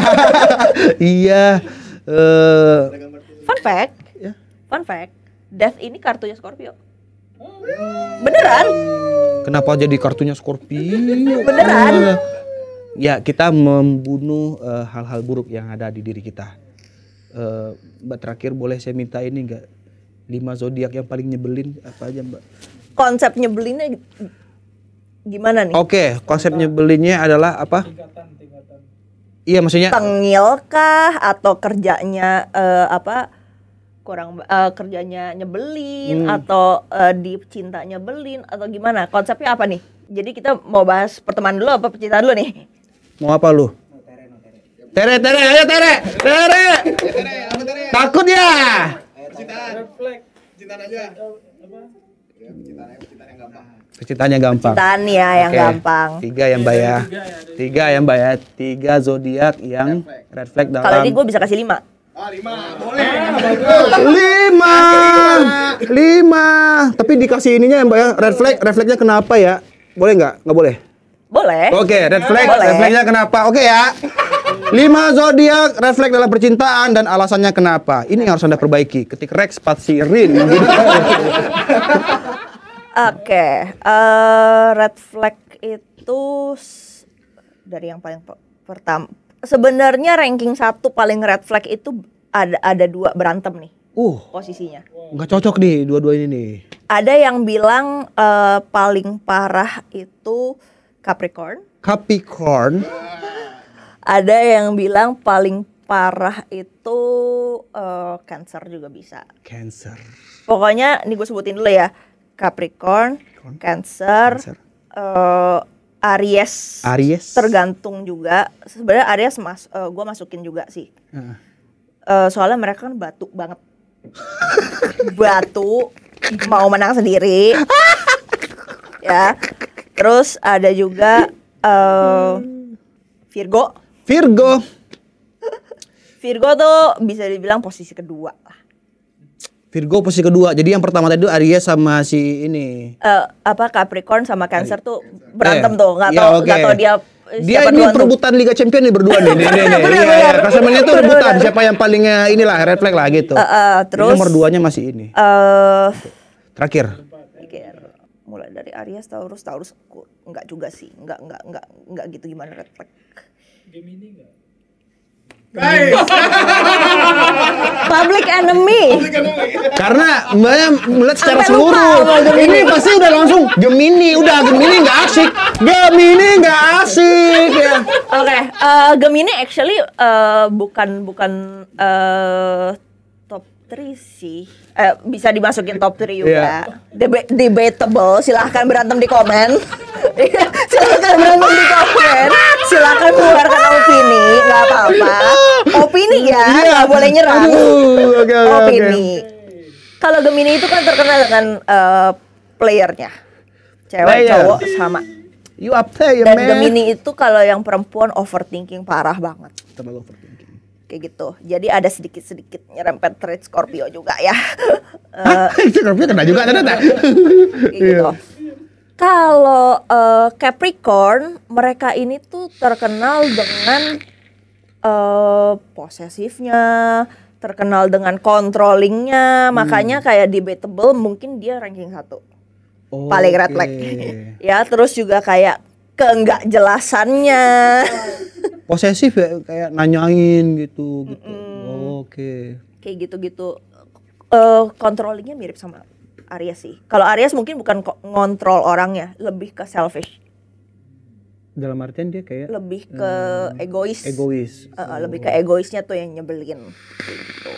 Iya. Fun fact, Ya. Death ini kartunya Scorpio. Beneran? Kenapa jadi kartunya Scorpio? Beneran? Ya, kita membunuh hal-hal buruk yang ada di diri kita. Mbak, terakhir boleh saya minta ini enggak? 5 zodiak yang paling nyebelin apa aja, Mbak? Konsep nyebelinnya gimana nih? Oke, konsep nyebelinnya adalah apa? Iya, maksudnya Tengil kah atau kerjanya kerjanya nyebelin atau di cinta nyebelin atau gimana? Konsepnya apa nih? Jadi kita mau bahas pertemanan dulu apa percintaan dulu nih? mau apa lu? Tere, ayo Tere. Takut ya? Percintaannya gampang. Percintaan ya yang Oke. gampang. 3 ya, Mbak ya. 3 zodiak yang red flag dalam. Kalau ini gue bisa kasih 5. 5. Tapi dikasih ininya ya, Mbak ya. Red flagnya kenapa ya? Boleh nggak? Nggak boleh. Boleh. Oke, red flag. Boleh. Red flagnya kenapa? Oke ya. 5 zodiak red flag dalam percintaan dan alasannya kenapa. Ini yang harus Anda perbaiki. Ketik Rex spasi Rin. Oke, red flag itu dari yang paling pertama. Sebenarnya ranking 1 paling red flag itu ada 2 berantem nih posisinya. Nggak cocok nih dua-dua ini nih. Ada yang bilang paling parah itu Capricorn. Ada yang bilang paling parah itu Cancer juga bisa. Cancer. Pokoknya ini gue sebutin dulu ya. Capricorn, Cancer, Aries. Aries. Tergantung juga. Sebenarnya Aries gue masukin juga sih. Soalnya mereka kan batu banget. Batu, mau menang sendiri. Ya. Terus ada juga Virgo. Virgo tuh bisa dibilang posisi kedua lah. Virgo posisi kedua. Jadi yang pertama tadi itu Aries sama si ini. Capricorn sama Cancer tuh berantem tuh, nggak tahu dia ini perebutan Liga Champions nih berdua nih. Iya, klasemennya tuh rebutan siapa yang palingnya inilah red flag lah gitu. Terus nomor 2-nya masih ini. Terakhir. Mulai dari Aries, Taurus enggak juga sih. Enggak gitu gimana red flag. Gemini enggak? Public enemy. Karena mbaknya melihat secara seluruh. Ini pasti udah langsung Gemini nggak asik. Ya. Oke, Gemini actually bukan top 3 sih. Bisa dimasukin top 3 juga. Debatable, silahkan berantem di komen. Silahkan keluarkan opini, nggak apa-apa. Opini ya, nggak boleh nyerang. Opini. Kalau Gemini itu kan terkenal dengan playernya, cewek cowok sama. You up there, Dan man. Gemini itu kalau yang perempuan overthinking parah banget. Terlalu overthinking. Kayak gitu. Jadi ada sedikit nyerempet trait Scorpio juga ya. Scorpio kena juga ternyata. Kayak gitu. Kalau Capricorn, mereka ini tuh terkenal dengan posesifnya, terkenal dengan controllingnya, makanya kayak debatable mungkin dia ranking 1. Paling red flag. Ya, terus juga kayak keenggak jelasannya. Posesif ya, kayak nanyain gitu. Oke. Kayak gitu-gitu. Controllingnya mirip sama Aries sih. Kalau Aries mungkin bukan ngontrol orangnya, lebih ke selfish. Dalam artian dia kayak Lebih ke egois. Lebih ke egoisnya tuh yang nyebelin. Gitu.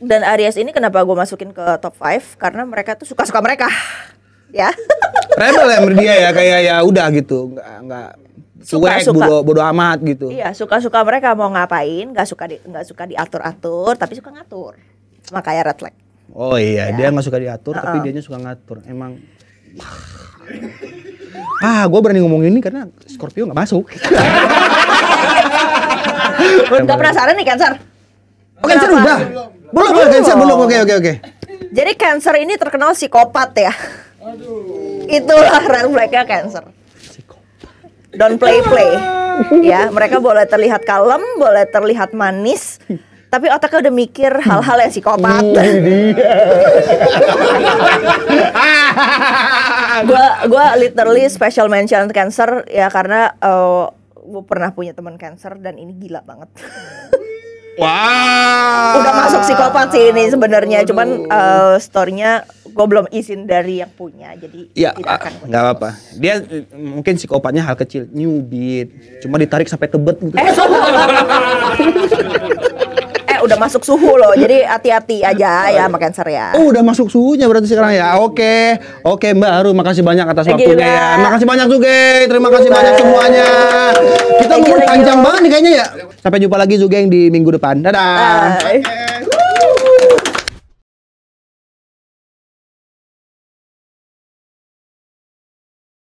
Dan Aries ini kenapa gue masukin ke top 5? Karena mereka tuh suka-suka mereka. Ya. Rebel ya dia ya, kayak ya udah gitu, nggak cuek, bodo amat gitu. Iya, suka-suka mereka mau ngapain, nggak suka diatur-atur, tapi suka ngatur. Makanya red flag. Oh iya, dia nggak suka diatur, tapi dianya suka ngatur. Emang. Gue berani ngomong ini karena Scorpio nggak masuk. Udah penasaran nih Cancer? Oh, Cancer udah. Belum. Cancer belum. Oke. Jadi Cancer ini terkenal psikopat ya. Itulah red flagnya Cancer. Don't play. Ya, mereka boleh terlihat kalem, boleh terlihat manis, tapi otaknya udah mikir hal-hal yang psikopat. Gua literally special mention Cancer ya, karena gue pernah punya teman Cancer dan ini gila banget. Wow. Udah masuk psikopat sih ini sebenarnya, cuman storynya gue belum izin dari yang punya, jadi ya, tidak akan. Nggak apa-apa. Dia mungkin psikopatnya hal kecil, nyubit, cuma ditarik sampai tebet gitu. Udah masuk suhu loh, jadi hati-hati aja ya sama Cancer ya. Oh, udah masuk suhunya berarti sekarang ya. Oke, Mbak Aru, makasih banyak atas waktunya ya. Makasih banyak Zuge, terima kasih banyak semuanya. Kita ngomong panjang banget nih kayaknya ya. Sampai jumpa lagi Zuge yang di minggu depan. Dadah. Bye.